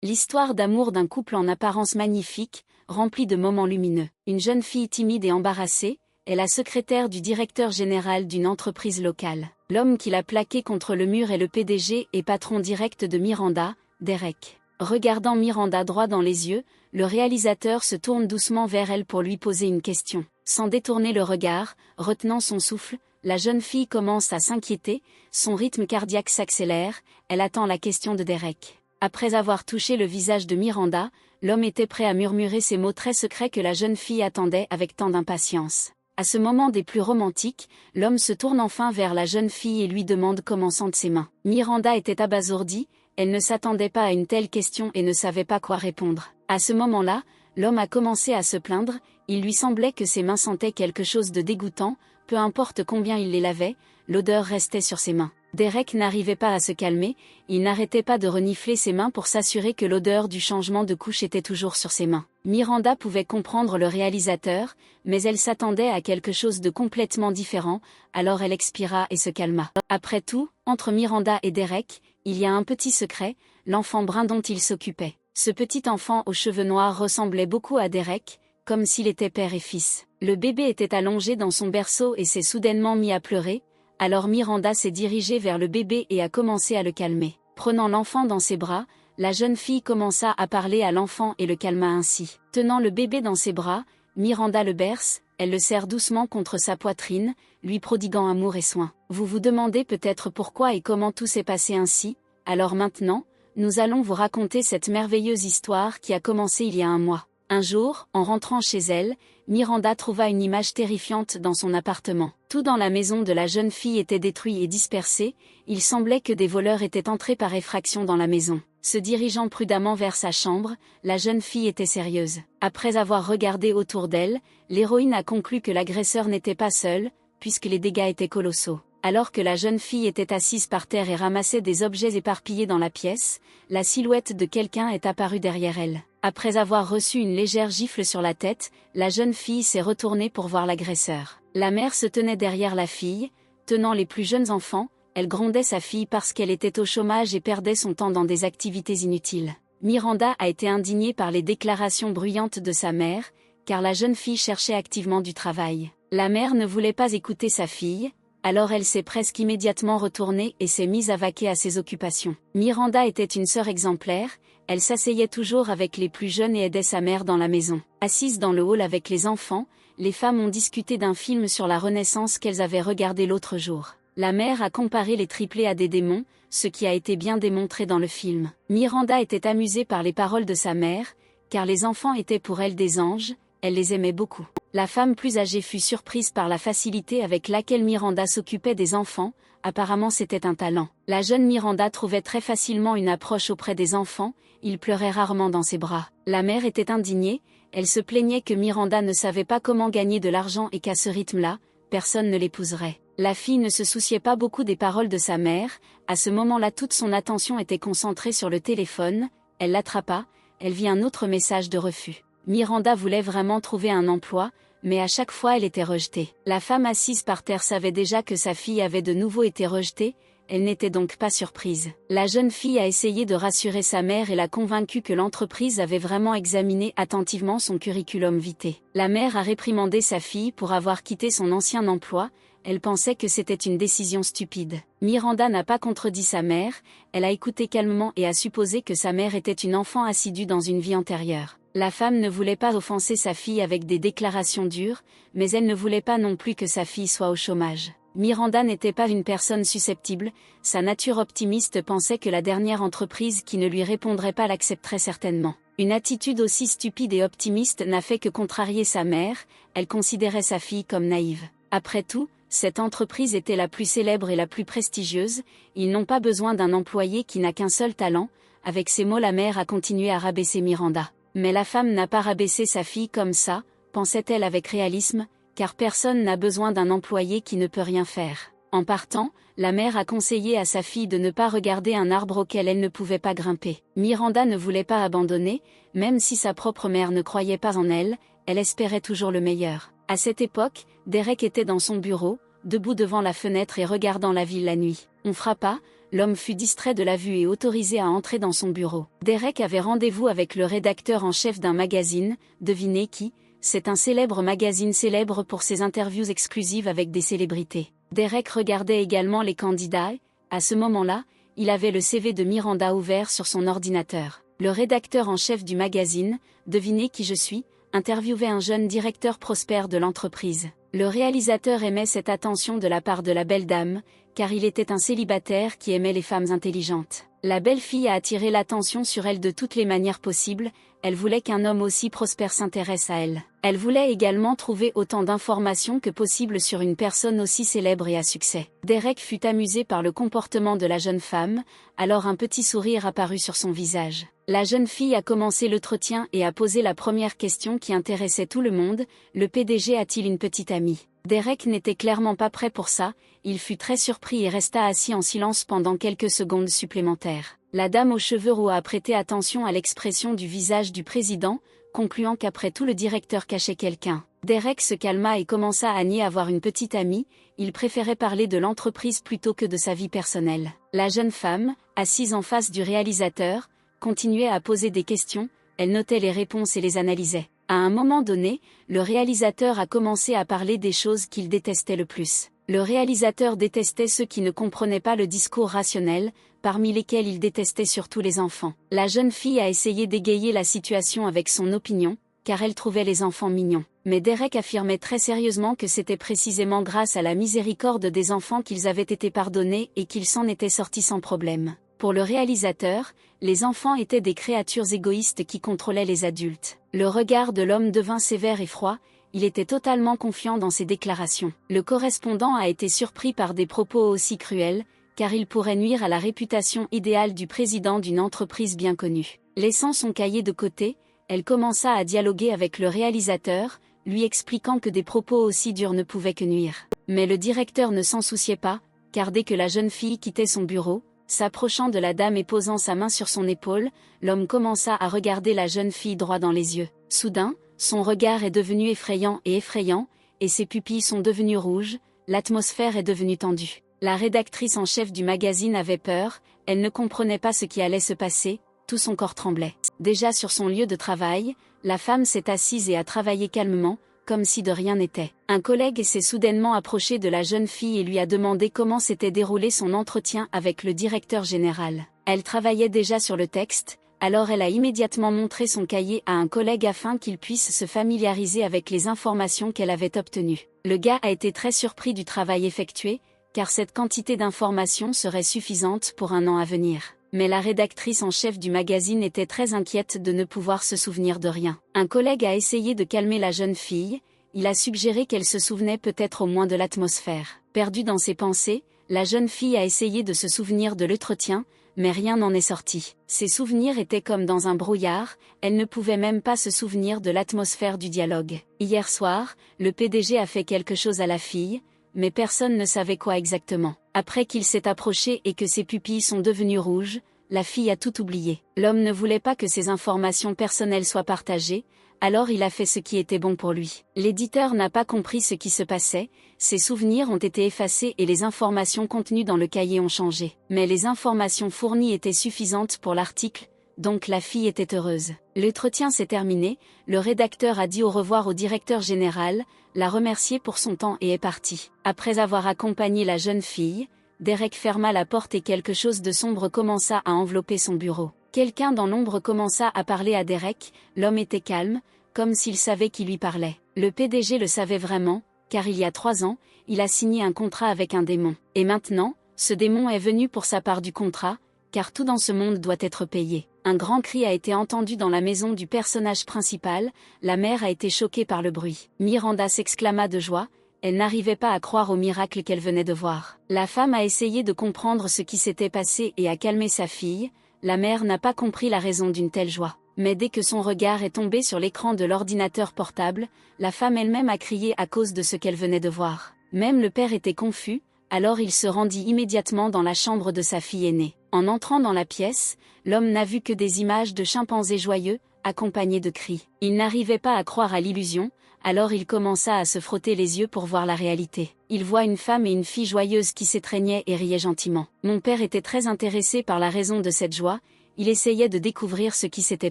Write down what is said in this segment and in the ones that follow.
L'histoire d'amour d'un couple en apparence magnifique, rempli de moments lumineux. Une jeune fille timide et embarrassée, est la secrétaire du directeur général d'une entreprise locale. L'homme qui l'a plaquée contre le mur est le PDG et patron direct de Miranda, Derek. Regardant Miranda droit dans les yeux, le réalisateur se tourne doucement vers elle pour lui poser une question. Sans détourner le regard, retenant son souffle, la jeune fille commence à s'inquiéter, son rythme cardiaque s'accélère, elle attend la question de Derek. Après avoir touché le visage de Miranda, l'homme était prêt à murmurer ces mots très secrets que la jeune fille attendait avec tant d'impatience. À ce moment des plus romantiques, l'homme se tourne enfin vers la jeune fille et lui demande comment sentent ses mains. Miranda était abasourdie, elle ne s'attendait pas à une telle question et ne savait pas quoi répondre. À ce moment-là, l'homme a commencé à se plaindre, il lui semblait que ses mains sentaient quelque chose de dégoûtant, peu importe combien il les lavait, l'odeur restait sur ses mains. Derek n'arrivait pas à se calmer, il n'arrêtait pas de renifler ses mains pour s'assurer que l'odeur du changement de couche était toujours sur ses mains. Miranda pouvait comprendre le réalisateur, mais elle s'attendait à quelque chose de complètement différent, alors elle expira et se calma. Après tout, entre Miranda et Derek, il y a un petit secret, l'enfant brun dont il s'occupait. Ce petit enfant aux cheveux noirs ressemblait beaucoup à Derek, comme s'il était père et fils. Le bébé était allongé dans son berceau et s'est soudainement mis à pleurer. Alors Miranda s'est dirigée vers le bébé et a commencé à le calmer. Prenant l'enfant dans ses bras, la jeune fille commença à parler à l'enfant et le calma ainsi. Tenant le bébé dans ses bras, Miranda le berce, elle le serre doucement contre sa poitrine, lui prodiguant amour et soin. Vous vous demandez peut-être pourquoi et comment tout s'est passé ainsi, alors maintenant, nous allons vous raconter cette merveilleuse histoire qui a commencé il y a un mois. Un jour, en rentrant chez elle, Miranda trouva une image terrifiante dans son appartement. Tout dans la maison de la jeune fille était détruit et dispersé, il semblait que des voleurs étaient entrés par effraction dans la maison. Se dirigeant prudemment vers sa chambre, la jeune fille était sérieuse. Après avoir regardé autour d'elle, l'héroïne a conclu que l'agresseur n'était pas seul, puisque les dégâts étaient colossaux. Alors que la jeune fille était assise par terre et ramassait des objets éparpillés dans la pièce, la silhouette de quelqu'un est apparue derrière elle. Après avoir reçu une légère gifle sur la tête, la jeune fille s'est retournée pour voir l'agresseur. La mère se tenait derrière la fille, tenant les plus jeunes enfants, elle grondait sa fille parce qu'elle était au chômage et perdait son temps dans des activités inutiles. Miranda a été indignée par les déclarations bruyantes de sa mère, car la jeune fille cherchait activement du travail. La mère ne voulait pas écouter sa fille, alors elle s'est presque immédiatement retournée et s'est mise à vaquer à ses occupations. Miranda était une sœur exemplaire, elle s'asseyait toujours avec les plus jeunes et aidait sa mère dans la maison. Assise dans le hall avec les enfants, les femmes ont discuté d'un film sur la Renaissance qu'elles avaient regardé l'autre jour. La mère a comparé les triplés à des démons, ce qui a été bien démontré dans le film. Miranda était amusée par les paroles de sa mère, car les enfants étaient pour elle des anges, elle les aimait beaucoup. La femme plus âgée fut surprise par la facilité avec laquelle Miranda s'occupait des enfants, apparemment c'était un talent. La jeune Miranda trouvait très facilement une approche auprès des enfants, ils pleuraient rarement dans ses bras. La mère était indignée, elle se plaignait que Miranda ne savait pas comment gagner de l'argent et qu'à ce rythme-là, personne ne l'épouserait. La fille ne se souciait pas beaucoup des paroles de sa mère, à ce moment-là toute son attention était concentrée sur le téléphone, elle l'attrapa, elle vit un autre message de refus. Miranda voulait vraiment trouver un emploi, mais à chaque fois elle était rejetée. La femme assise par terre savait déjà que sa fille avait de nouveau été rejetée, elle n'était donc pas surprise. La jeune fille a essayé de rassurer sa mère et l'a convaincue que l'entreprise avait vraiment examiné attentivement son curriculum vitae. La mère a réprimandé sa fille pour avoir quitté son ancien emploi, elle pensait que c'était une décision stupide. Miranda n'a pas contredit sa mère, elle a écouté calmement et a supposé que sa mère était une enfant assidue dans une vie antérieure. La femme ne voulait pas offenser sa fille avec des déclarations dures, mais elle ne voulait pas non plus que sa fille soit au chômage. Miranda n'était pas une personne susceptible, sa nature optimiste pensait que la dernière entreprise qui ne lui répondrait pas l'accepterait certainement. Une attitude aussi stupide et optimiste n'a fait que contrarier sa mère, elle considérait sa fille comme naïve. Après tout, cette entreprise était la plus célèbre et la plus prestigieuse, ils n'ont pas besoin d'un employé qui n'a qu'un seul talent. Avec ces mots la mère a continué à rabaisser Miranda. Mais la femme n'a pas rabaissé sa fille comme ça, pensait-elle avec réalisme, car personne n'a besoin d'un employé qui ne peut rien faire. En partant, la mère a conseillé à sa fille de ne pas regarder un arbre auquel elle ne pouvait pas grimper. Miranda ne voulait pas abandonner, même si sa propre mère ne croyait pas en elle, elle espérait toujours le meilleur. À cette époque, Derek était dans son bureau, debout devant la fenêtre et regardant la ville la nuit. On frappa, l'homme fut distrait de la vue et autorisé à entrer dans son bureau. Derek avait rendez-vous avec le rédacteur en chef d'un magazine, devinez qui? C'est un célèbre magazine célèbre pour ses interviews exclusives avec des célébrités. Derek regardait également les candidats et, à ce moment-là, il avait le CV de Miranda ouvert sur son ordinateur. Le rédacteur en chef du magazine, devinez qui je suis, interviewait un jeune directeur prospère de l'entreprise. Le réalisateur aimait cette attention de la part de la belle dame, car il était un célibataire qui aimait les femmes intelligentes. La belle fille a attiré l'attention sur elle de toutes les manières possibles, elle voulait qu'un homme aussi prospère s'intéresse à elle. Elle voulait également trouver autant d'informations que possible sur une personne aussi célèbre et à succès. Derek fut amusé par le comportement de la jeune femme, alors un petit sourire apparut sur son visage. La jeune fille a commencé l'entretien et a posé la première question qui intéressait tout le monde, le PDG a-t-il une petite amie? Derek n'était clairement pas prêt pour ça, il fut très surpris et resta assis en silence pendant quelques secondes supplémentaires. La dame aux cheveux roux a prêté attention à l'expression du visage du président, concluant qu'après tout le directeur cachait quelqu'un. Derek se calma et commença à nier avoir une petite amie, il préférait parler de l'entreprise plutôt que de sa vie personnelle. La jeune femme, assise en face du réalisateur, continuait à poser des questions, elle notait les réponses et les analysait. À un moment donné, le réalisateur a commencé à parler des choses qu'il détestait le plus. Le réalisateur détestait ceux qui ne comprenaient pas le discours rationnel, parmi lesquels il détestait surtout les enfants. La jeune fille a essayé d'égayer la situation avec son opinion, car elle trouvait les enfants mignons. Mais Derek affirmait très sérieusement que c'était précisément grâce à la miséricorde des enfants qu'ils avaient été pardonnés et qu'ils s'en étaient sortis sans problème. Pour le réalisateur, les enfants étaient des créatures égoïstes qui contrôlaient les adultes. Le regard de l'homme devint sévère et froid, il était totalement confiant dans ses déclarations. Le correspondant a été surpris par des propos aussi cruels, car il pourrait nuire à la réputation idéale du président d'une entreprise bien connue. Laissant son cahier de côté, elle commença à dialoguer avec le réalisateur, lui expliquant que des propos aussi durs ne pouvaient que nuire. Mais le directeur ne s'en souciait pas, car dès que la jeune fille quittait son bureau, s'approchant de la dame et posant sa main sur son épaule, l'homme commença à regarder la jeune fille droit dans les yeux. Soudain, son regard est devenu effrayant, et ses pupilles sont devenues rouges, l'atmosphère est devenue tendue. La rédactrice en chef du magazine avait peur, elle ne comprenait pas ce qui allait se passer, tout son corps tremblait. Déjà sur son lieu de travail, la femme s'est assise et a travaillé calmement, comme si de rien n'était. Un collègue s'est soudainement approché de la jeune fille et lui a demandé comment s'était déroulé son entretien avec le directeur général. Elle travaillait déjà sur le texte, alors elle a immédiatement montré son cahier à un collègue afin qu'il puisse se familiariser avec les informations qu'elle avait obtenues. Le gars a été très surpris du travail effectué, car cette quantité d'informations serait suffisante pour un an à venir. Mais la rédactrice en chef du magazine était très inquiète de ne pouvoir se souvenir de rien. Un collègue a essayé de calmer la jeune fille, il a suggéré qu'elle se souvenait peut-être au moins de l'atmosphère. Perdue dans ses pensées, la jeune fille a essayé de se souvenir de l'entretien, mais rien n'en est sorti. Ses souvenirs étaient comme dans un brouillard, elle ne pouvait même pas se souvenir de l'atmosphère du dialogue. Hier soir, le PDG a fait quelque chose à la fille, mais personne ne savait quoi exactement. Après qu'il s'est approché et que ses pupilles sont devenues rouges, la fille a tout oublié. L'homme ne voulait pas que ses informations personnelles soient partagées, alors il a fait ce qui était bon pour lui. L'éditeur n'a pas compris ce qui se passait, ses souvenirs ont été effacés et les informations contenues dans le cahier ont changé. Mais les informations fournies étaient suffisantes pour l'article, donc la fille était heureuse. L'entretien s'est terminé, le rédacteur a dit au revoir au directeur général, l'a remercié pour son temps et est parti. Après avoir accompagné la jeune fille, Derek ferma la porte et quelque chose de sombre commença à envelopper son bureau. Quelqu'un dans l'ombre commença à parler à Derek, l'homme était calme, comme s'il savait qui lui parlait. Le PDG le savait vraiment, car il y a 3 ans, il a signé un contrat avec un démon. Et maintenant, ce démon est venu pour sa part du contrat, car tout dans ce monde doit être payé. Un grand cri a été entendu dans la maison du personnage principal, la mère a été choquée par le bruit. Miranda s'exclama de joie, elle n'arrivait pas à croire au miracle qu'elle venait de voir. La femme a essayé de comprendre ce qui s'était passé et a calmé sa fille, la mère n'a pas compris la raison d'une telle joie. Mais dès que son regard est tombé sur l'écran de l'ordinateur portable, la femme elle-même a crié à cause de ce qu'elle venait de voir. Même le père était confus, alors il se rendit immédiatement dans la chambre de sa fille aînée. En entrant dans la pièce, l'homme n'a vu que des images de chimpanzés joyeux, accompagnés de cris. Il n'arrivait pas à croire à l'illusion, alors il commença à se frotter les yeux pour voir la réalité. Il voit une femme et une fille joyeuses qui s'étreignaient et riaient gentiment. Mon père était très intéressé par la raison de cette joie, il essayait de découvrir ce qui s'était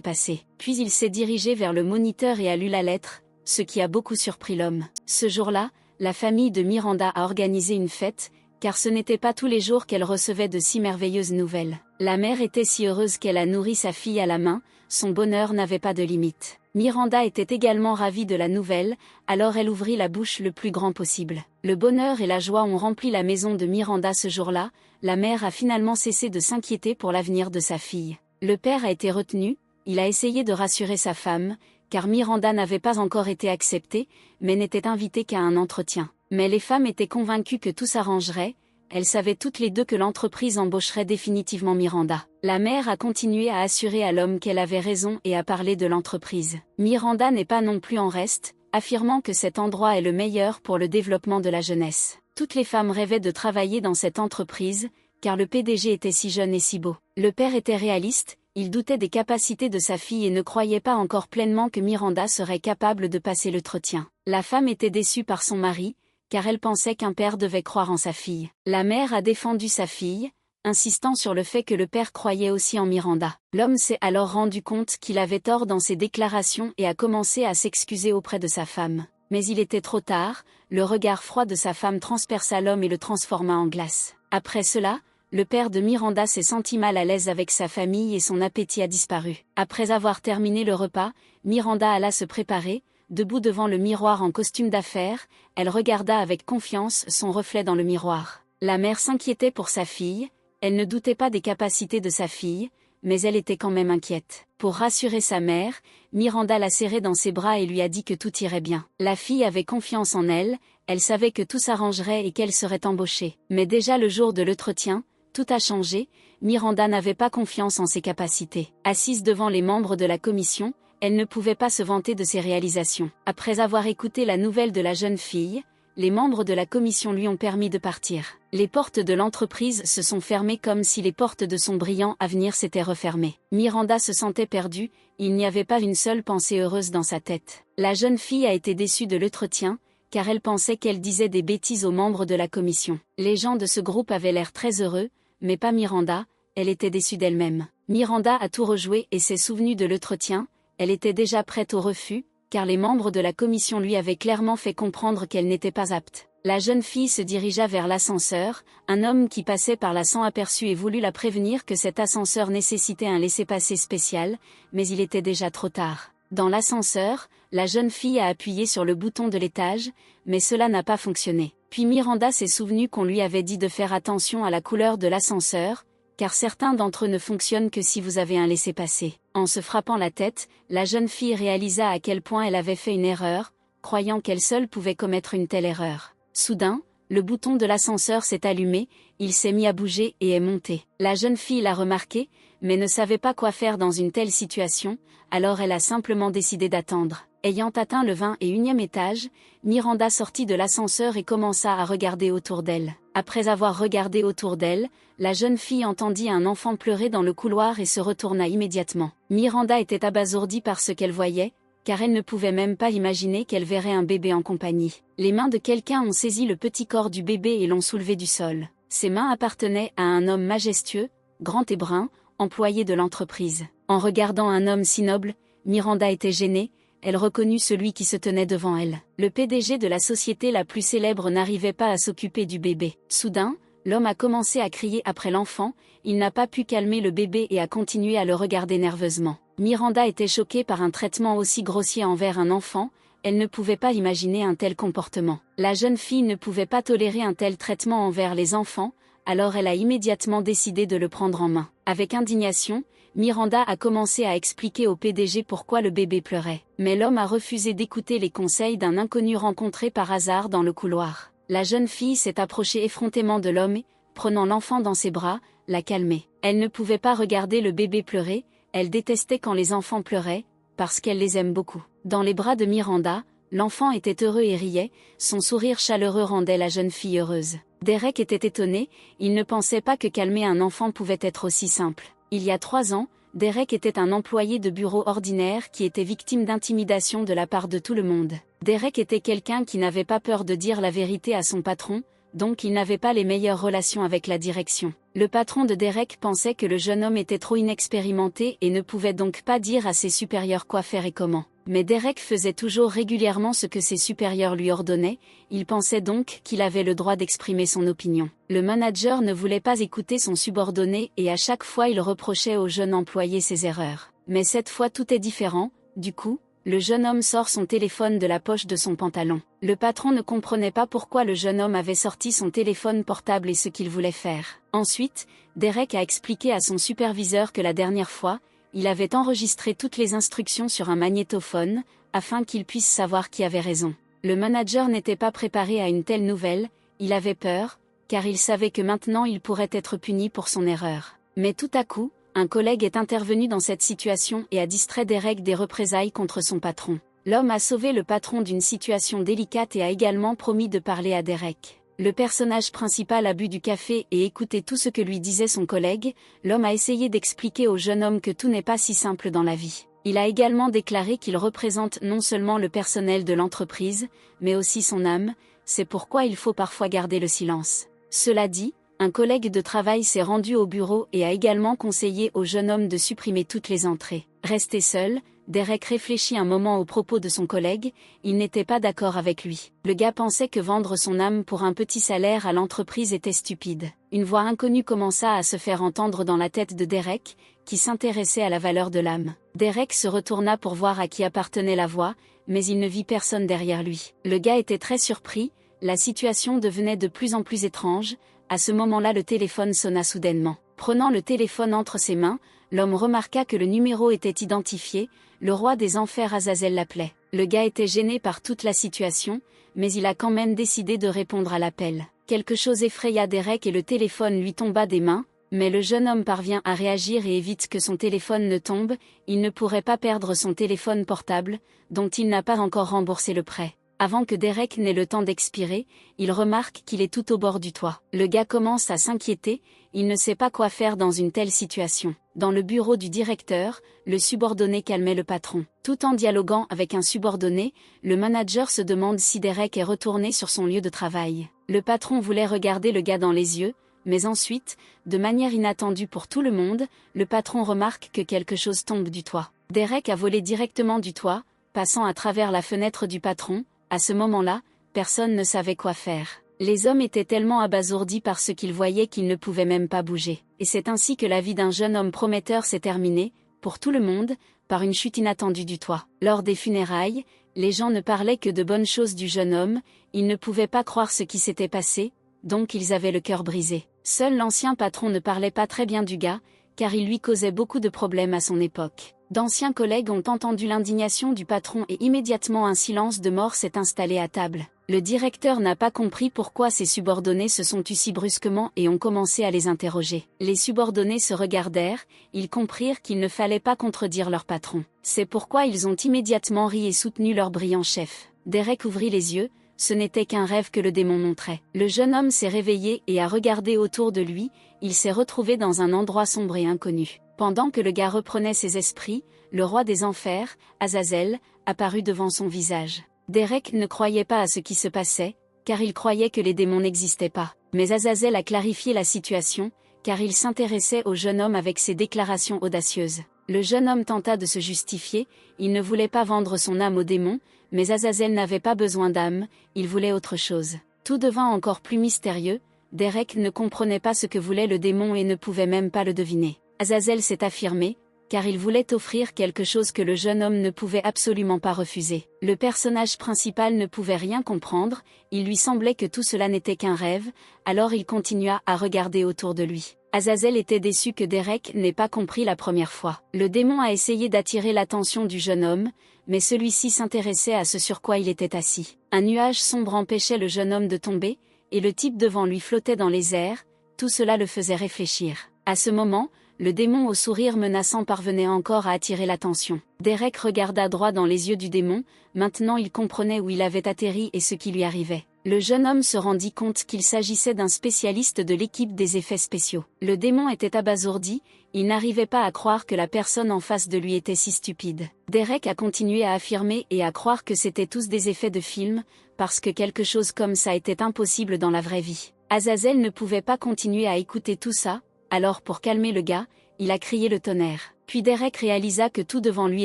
passé. Puis il s'est dirigé vers le moniteur et a lu la lettre, ce qui a beaucoup surpris l'homme. Ce jour-là, la famille de Miranda a organisé une fête, car ce n'était pas tous les jours qu'elle recevait de si merveilleuses nouvelles. La mère était si heureuse qu'elle a nourri sa fille à la main, son bonheur n'avait pas de limite. Miranda était également ravie de la nouvelle, alors elle ouvrit la bouche le plus grand possible. Le bonheur et la joie ont rempli la maison de Miranda ce jour-là, la mère a finalement cessé de s'inquiéter pour l'avenir de sa fille. Le père a été retenu, il a essayé de rassurer sa femme, car Miranda n'avait pas encore été acceptée, mais n'était invitée qu'à un entretien. Mais les femmes étaient convaincues que tout s'arrangerait, elles savaient toutes les deux que l'entreprise embaucherait définitivement Miranda. La mère a continué à assurer à l'homme qu'elle avait raison et à parler de l'entreprise. Miranda n'est pas non plus en reste, affirmant que cet endroit est le meilleur pour le développement de la jeunesse. Toutes les femmes rêvaient de travailler dans cette entreprise, car le PDG était si jeune et si beau. Le père était réaliste, il doutait des capacités de sa fille et ne croyait pas encore pleinement que Miranda serait capable de passer l'entretien. La femme était déçue par son mari, car elle pensait qu'un père devait croire en sa fille. La mère a défendu sa fille, insistant sur le fait que le père croyait aussi en Miranda. L'homme s'est alors rendu compte qu'il avait tort dans ses déclarations et a commencé à s'excuser auprès de sa femme. Mais il était trop tard, le regard froid de sa femme transperça l'homme et le transforma en glace. Après cela, le père de Miranda s'est senti mal à l'aise avec sa famille et son appétit a disparu. Après avoir terminé le repas, Miranda alla se préparer. Debout devant le miroir en costume d'affaires, elle regarda avec confiance son reflet dans le miroir. La mère s'inquiétait pour sa fille, elle ne doutait pas des capacités de sa fille, mais elle était quand même inquiète. Pour rassurer sa mère, Miranda l'a serrée dans ses bras et lui a dit que tout irait bien. La fille avait confiance en elle, elle savait que tout s'arrangerait et qu'elle serait embauchée. Mais déjà le jour de l'entretien, tout a changé, Miranda n'avait pas confiance en ses capacités. Assise devant les membres de la commission, elle ne pouvait pas se vanter de ses réalisations. Après avoir écouté la nouvelle de la jeune fille, les membres de la commission lui ont permis de partir. Les portes de l'entreprise se sont fermées comme si les portes de son brillant avenir s'étaient refermées. Miranda se sentait perdue, il n'y avait pas une seule pensée heureuse dans sa tête. La jeune fille a été déçue de l'entretien, car elle pensait qu'elle disait des bêtises aux membres de la commission. Les gens de ce groupe avaient l'air très heureux, mais pas Miranda, elle était déçue d'elle-même. Miranda a tout rejoué et s'est souvenue de l'entretien. Elle était déjà prête au refus, car les membres de la commission lui avaient clairement fait comprendre qu'elle n'était pas apte. La jeune fille se dirigea vers l'ascenseur, un homme qui passait par là sans aperçu et voulut la prévenir que cet ascenseur nécessitait un laissez-passer spécial, mais il était déjà trop tard. Dans l'ascenseur, la jeune fille a appuyé sur le bouton de l'étage, mais cela n'a pas fonctionné. Puis Miranda s'est souvenue qu'on lui avait dit de faire attention à la couleur de l'ascenseur, car certains d'entre eux ne fonctionnent que si vous avez un laissez-passer. En se frappant la tête, la jeune fille réalisa à quel point elle avait fait une erreur, croyant qu'elle seule pouvait commettre une telle erreur. Soudain, le bouton de l'ascenseur s'est allumé, il s'est mis à bouger et est monté. La jeune fille l'a remarqué, mais ne savait pas quoi faire dans une telle situation, alors elle a simplement décidé d'attendre. Ayant atteint le 21e étage, Miranda sortit de l'ascenseur et commença à regarder autour d'elle. Après avoir regardé autour d'elle, la jeune fille entendit un enfant pleurer dans le couloir et se retourna immédiatement. Miranda était abasourdie par ce qu'elle voyait, car elle ne pouvait même pas imaginer qu'elle verrait un bébé en compagnie. Les mains de quelqu'un ont saisi le petit corps du bébé et l'ont soulevé du sol. Ses mains appartenaient à un homme majestueux, grand et brun, employé de l'entreprise. En regardant un homme si noble, Miranda était gênée, elle reconnut celui qui se tenait devant elle. Le PDG de la société la plus célèbre n'arrivait pas à s'occuper du bébé. Soudain, l'homme a commencé à crier après l'enfant, il n'a pas pu calmer le bébé et a continué à le regarder nerveusement. Miranda était choquée par un traitement aussi grossier envers un enfant, elle ne pouvait pas imaginer un tel comportement. La jeune fille ne pouvait pas tolérer un tel traitement envers les enfants, alors elle a immédiatement décidé de le prendre en main. Avec indignation, Miranda a commencé à expliquer au PDG pourquoi le bébé pleurait. Mais l'homme a refusé d'écouter les conseils d'un inconnu rencontré par hasard dans le couloir. La jeune fille s'est approchée effrontément de l'homme et, prenant l'enfant dans ses bras, l'a calmé. Elle ne pouvait pas regarder le bébé pleurer, elle détestait quand les enfants pleuraient, parce qu'elle les aime beaucoup. Dans les bras de Miranda, l'enfant était heureux et riait, son sourire chaleureux rendait la jeune fille heureuse. Derek était étonné, il ne pensait pas que calmer un enfant pouvait être aussi simple. Il y a 3 ans, Derek était un employé de bureau ordinaire qui était victime d'intimidation de la part de tout le monde. Derek était quelqu'un qui n'avait pas peur de dire la vérité à son patron, donc il n'avait pas les meilleures relations avec la direction. Le patron de Derek pensait que le jeune homme était trop inexpérimenté et ne pouvait donc pas dire à ses supérieurs quoi faire et comment. Mais Derek faisait toujours régulièrement ce que ses supérieurs lui ordonnaient, il pensait donc qu'il avait le droit d'exprimer son opinion. Le manager ne voulait pas écouter son subordonné et à chaque fois il reprochait au jeune employé ses erreurs. Mais cette fois tout est différent, du coup, le jeune homme sort son téléphone de la poche de son pantalon. Le patron ne comprenait pas pourquoi le jeune homme avait sorti son téléphone portable et ce qu'il voulait faire. Ensuite, Derek a expliqué à son superviseur que la dernière fois, il avait enregistré toutes les instructions sur un magnétophone, afin qu'il puisse savoir qui avait raison. Le manager n'était pas préparé à une telle nouvelle, il avait peur, car il savait que maintenant il pourrait être puni pour son erreur. Mais tout à coup, un collègue est intervenu dans cette situation et a distrait Derek des représailles contre son patron. L'homme a sauvé le patron d'une situation délicate et a également promis de parler à Derek. Le personnage principal a bu du café et écouté tout ce que lui disait son collègue. L'homme a essayé d'expliquer au jeune homme que tout n'est pas si simple dans la vie. Il a également déclaré qu'il représente non seulement le personnel de l'entreprise, mais aussi son âme, c'est pourquoi il faut parfois garder le silence. Cela dit, un collègue de travail s'est rendu au bureau et a également conseillé au jeune homme de supprimer toutes les entrées. Resté seul, Derek réfléchit un moment aux propos de son collègue, il n'était pas d'accord avec lui. Le gars pensait que vendre son âme pour un petit salaire à l'entreprise était stupide. Une voix inconnue commença à se faire entendre dans la tête de Derek, qui s'intéressait à la valeur de l'âme. Derek se retourna pour voir à qui appartenait la voix, mais il ne vit personne derrière lui. Le gars était très surpris, la situation devenait de plus en plus étrange. À ce moment-là le téléphone sonna soudainement. Prenant le téléphone entre ses mains, l'homme remarqua que le numéro était identifié, le roi des enfers Azazel l'appelait. Le gars était gêné par toute la situation, mais il a quand même décidé de répondre à l'appel. Quelque chose effraya Derek et le téléphone lui tomba des mains, mais le jeune homme parvient à réagir et évite que son téléphone ne tombe, il ne pourrait pas perdre son téléphone portable, dont il n'a pas encore remboursé le prêt. Avant que Derek n'ait le temps d'expirer, il remarque qu'il est tout au bord du toit. Le gars commence à s'inquiéter, il ne sait pas quoi faire dans une telle situation. Dans le bureau du directeur, le subordonné calmait le patron. Tout en dialoguant avec un subordonné, le manager se demande si Derek est retourné sur son lieu de travail. Le patron voulait regarder le gars dans les yeux, mais ensuite, de manière inattendue pour tout le monde, le patron remarque que quelque chose tombe du toit. Derek a volé directement du toit, passant à travers la fenêtre du patron. À ce moment-là, personne ne savait quoi faire. Les hommes étaient tellement abasourdis par ce qu'ils voyaient qu'ils ne pouvaient même pas bouger. Et c'est ainsi que la vie d'un jeune homme prometteur s'est terminée, pour tout le monde, par une chute inattendue du toit. Lors des funérailles, les gens ne parlaient que de bonnes choses du jeune homme, ils ne pouvaient pas croire ce qui s'était passé, donc ils avaient le cœur brisé. Seul l'ancien patron ne parlait pas très bien du gars, car il lui causait beaucoup de problèmes à son époque. D'anciens collègues ont entendu l'indignation du patron et immédiatement un silence de mort s'est installé à table. Le directeur n'a pas compris pourquoi ses subordonnés se sont tus si brusquement et ont commencé à les interroger. Les subordonnés se regardèrent, ils comprirent qu'il ne fallait pas contredire leur patron. C'est pourquoi ils ont immédiatement ri et soutenu leur brillant chef. Derek ouvrit les yeux, ce n'était qu'un rêve que le démon montrait. Le jeune homme s'est réveillé et a regardé autour de lui, il s'est retrouvé dans un endroit sombre et inconnu. Pendant que le gars reprenait ses esprits, le roi des enfers, Azazel, apparut devant son visage. Derek ne croyait pas à ce qui se passait, car il croyait que les démons n'existaient pas. Mais Azazel a clarifié la situation, car il s'intéressait au jeune homme avec ses déclarations audacieuses. Le jeune homme tenta de se justifier, il ne voulait pas vendre son âme aux démons, mais Azazel n'avait pas besoin d'âme, il voulait autre chose. Tout devint encore plus mystérieux, Derek ne comprenait pas ce que voulait le démon et ne pouvait même pas le deviner. Azazel s'est affirmé, car il voulait offrir quelque chose que le jeune homme ne pouvait absolument pas refuser. Le personnage principal ne pouvait rien comprendre, il lui semblait que tout cela n'était qu'un rêve, alors il continua à regarder autour de lui. Azazel était déçu que Derek n'ait pas compris la première fois. Le démon a essayé d'attirer l'attention du jeune homme, mais celui-ci s'intéressait à ce sur quoi il était assis. Un nuage sombre empêchait le jeune homme de tomber, et le type devant lui flottait dans les airs, tout cela le faisait réfléchir. À ce moment, le démon au sourire menaçant parvenait encore à attirer l'attention. Derek regarda droit dans les yeux du démon, maintenant il comprenait où il avait atterri et ce qui lui arrivait. Le jeune homme se rendit compte qu'il s'agissait d'un spécialiste de l'équipe des effets spéciaux. Le démon était abasourdi, il n'arrivait pas à croire que la personne en face de lui était si stupide. Derek a continué à affirmer et à croire que c'était tous des effets de film, parce que quelque chose comme ça était impossible dans la vraie vie. Azazel ne pouvait pas continuer à écouter tout ça, alors pour calmer le gars, il a crié le tonnerre. Puis Derek réalisa que tout devant lui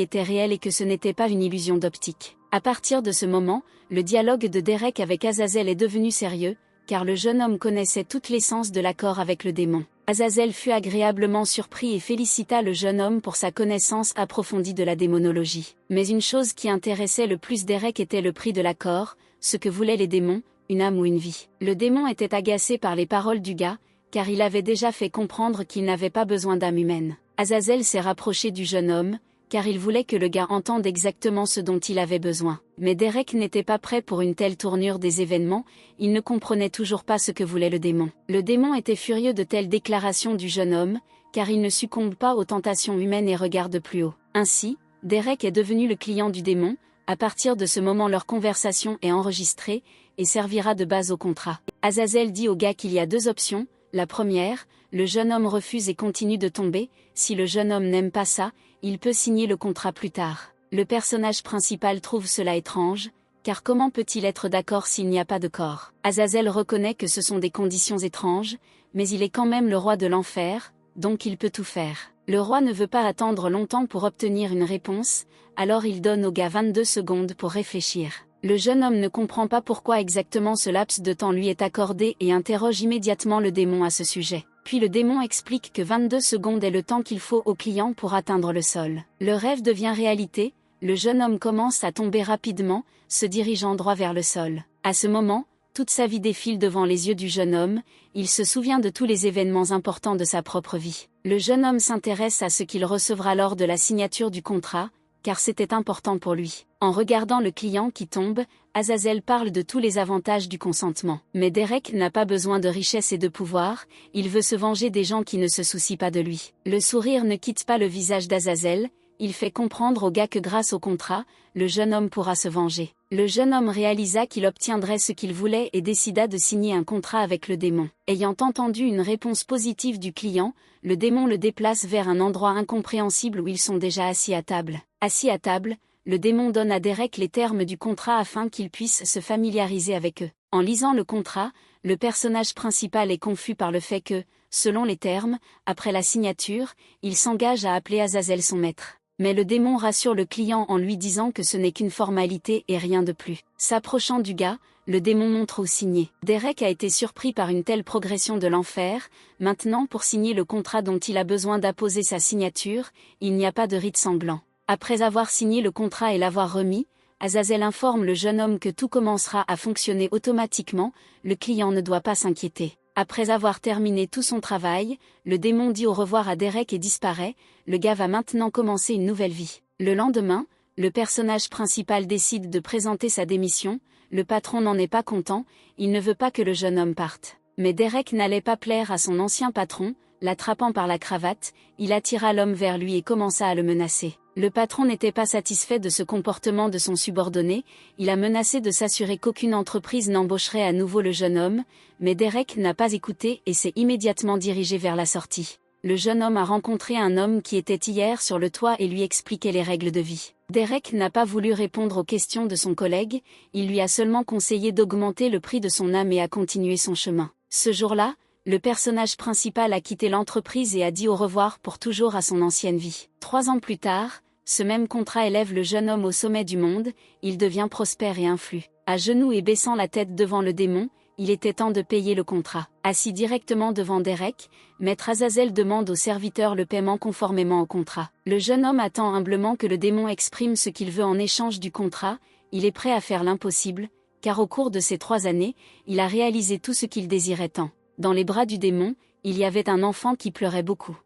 était réel et que ce n'était pas une illusion d'optique. À partir de ce moment, le dialogue de Derek avec Azazel est devenu sérieux, car le jeune homme connaissait toute l'essence de l'accord avec le démon. Azazel fut agréablement surpris et félicita le jeune homme pour sa connaissance approfondie de la démonologie. Mais une chose qui intéressait le plus Derek était le prix de l'accord, ce que voulaient les démons, une âme ou une vie. Le démon était agacé par les paroles du gars, car il avait déjà fait comprendre qu'il n'avait pas besoin d'âme humaine. Azazel s'est rapproché du jeune homme, car il voulait que le gars entende exactement ce dont il avait besoin. Mais Derek n'était pas prêt pour une telle tournure des événements, il ne comprenait toujours pas ce que voulait le démon. Le démon était furieux de telles déclarations du jeune homme, car il ne succombe pas aux tentations humaines et regarde plus haut. Ainsi, Derek est devenu le client du démon. À partir de ce moment leur conversation est enregistrée, et servira de base au contrat. Azazel dit au gars qu'il y a deux options. La première, le jeune homme refuse et continue de tomber. Si le jeune homme n'aime pas ça, il peut signer le contrat plus tard. Le personnage principal trouve cela étrange, car comment peut-il être d'accord s'il n'y a pas de corps? Azazel reconnaît que ce sont des conditions étranges, mais il est quand même le roi de l'enfer, donc il peut tout faire. Le roi ne veut pas attendre longtemps pour obtenir une réponse, alors il donne au gars 22 secondes pour réfléchir. Le jeune homme ne comprend pas pourquoi exactement ce laps de temps lui est accordé et interroge immédiatement le démon à ce sujet. Puis le démon explique que 22 secondes est le temps qu'il faut au client pour atteindre le sol. Le rêve devient réalité, le jeune homme commence à tomber rapidement, se dirigeant droit vers le sol. À ce moment, toute sa vie défile devant les yeux du jeune homme, il se souvient de tous les événements importants de sa propre vie. Le jeune homme s'intéresse à ce qu'il recevra lors de la signature du contrat, car c'était important pour lui. En regardant le client qui tombe, Azazel parle de tous les avantages du consentement. Mais Derek n'a pas besoin de richesse et de pouvoir, il veut se venger des gens qui ne se soucient pas de lui. Le sourire ne quitte pas le visage d'Azazel, il fait comprendre au gars que grâce au contrat, le jeune homme pourra se venger. Le jeune homme réalisa qu'il obtiendrait ce qu'il voulait et décida de signer un contrat avec le démon. Ayant entendu une réponse positive du client, le démon le déplace vers un endroit incompréhensible où ils sont déjà assis à table. Assis à table, le démon donne à Derek les termes du contrat afin qu'il puisse se familiariser avec eux. En lisant le contrat, le personnage principal est confus par le fait que, selon les termes, après la signature, il s'engage à appeler Azazel son maître. Mais le démon rassure le client en lui disant que ce n'est qu'une formalité et rien de plus. S'approchant du gars, le démon montre au signé. Derek a été surpris par une telle progression de l'enfer. Maintenant, pour signer le contrat dont il a besoin d'apposer sa signature, il n'y a pas de rite sanglant. Après avoir signé le contrat et l'avoir remis, Azazel informe le jeune homme que tout commencera à fonctionner automatiquement, le client ne doit pas s'inquiéter. Après avoir terminé tout son travail, le démon dit au revoir à Derek et disparaît, le gars va maintenant commencer une nouvelle vie. Le lendemain, le personnage principal décide de présenter sa démission, le patron n'en est pas content, il ne veut pas que le jeune homme parte. Mais Derek n'allait pas plaire à son ancien patron, l'attrapant par la cravate, il attira l'homme vers lui et commença à le menacer. Le patron n'était pas satisfait de ce comportement de son subordonné, il a menacé de s'assurer qu'aucune entreprise n'embaucherait à nouveau le jeune homme, mais Derek n'a pas écouté et s'est immédiatement dirigé vers la sortie. Le jeune homme a rencontré un homme qui était hier sur le toit et lui expliquait les règles de vie. Derek n'a pas voulu répondre aux questions de son collègue, il lui a seulement conseillé d'augmenter le prix de son âme et à continuer son chemin. Ce jour-là, le personnage principal a quitté l'entreprise et a dit au revoir pour toujours à son ancienne vie. 3 ans plus tard, ce même contrat élève le jeune homme au sommet du monde, il devient prospère et influe. À genoux et baissant la tête devant le démon, il était temps de payer le contrat. Assis directement devant Derek, Maître Azazel demande au serviteur le paiement conformément au contrat. Le jeune homme attend humblement que le démon exprime ce qu'il veut en échange du contrat, il est prêt à faire l'impossible, car au cours de ces 3 années, il a réalisé tout ce qu'il désirait tant. Dans les bras du démon, il y avait un enfant qui pleurait beaucoup.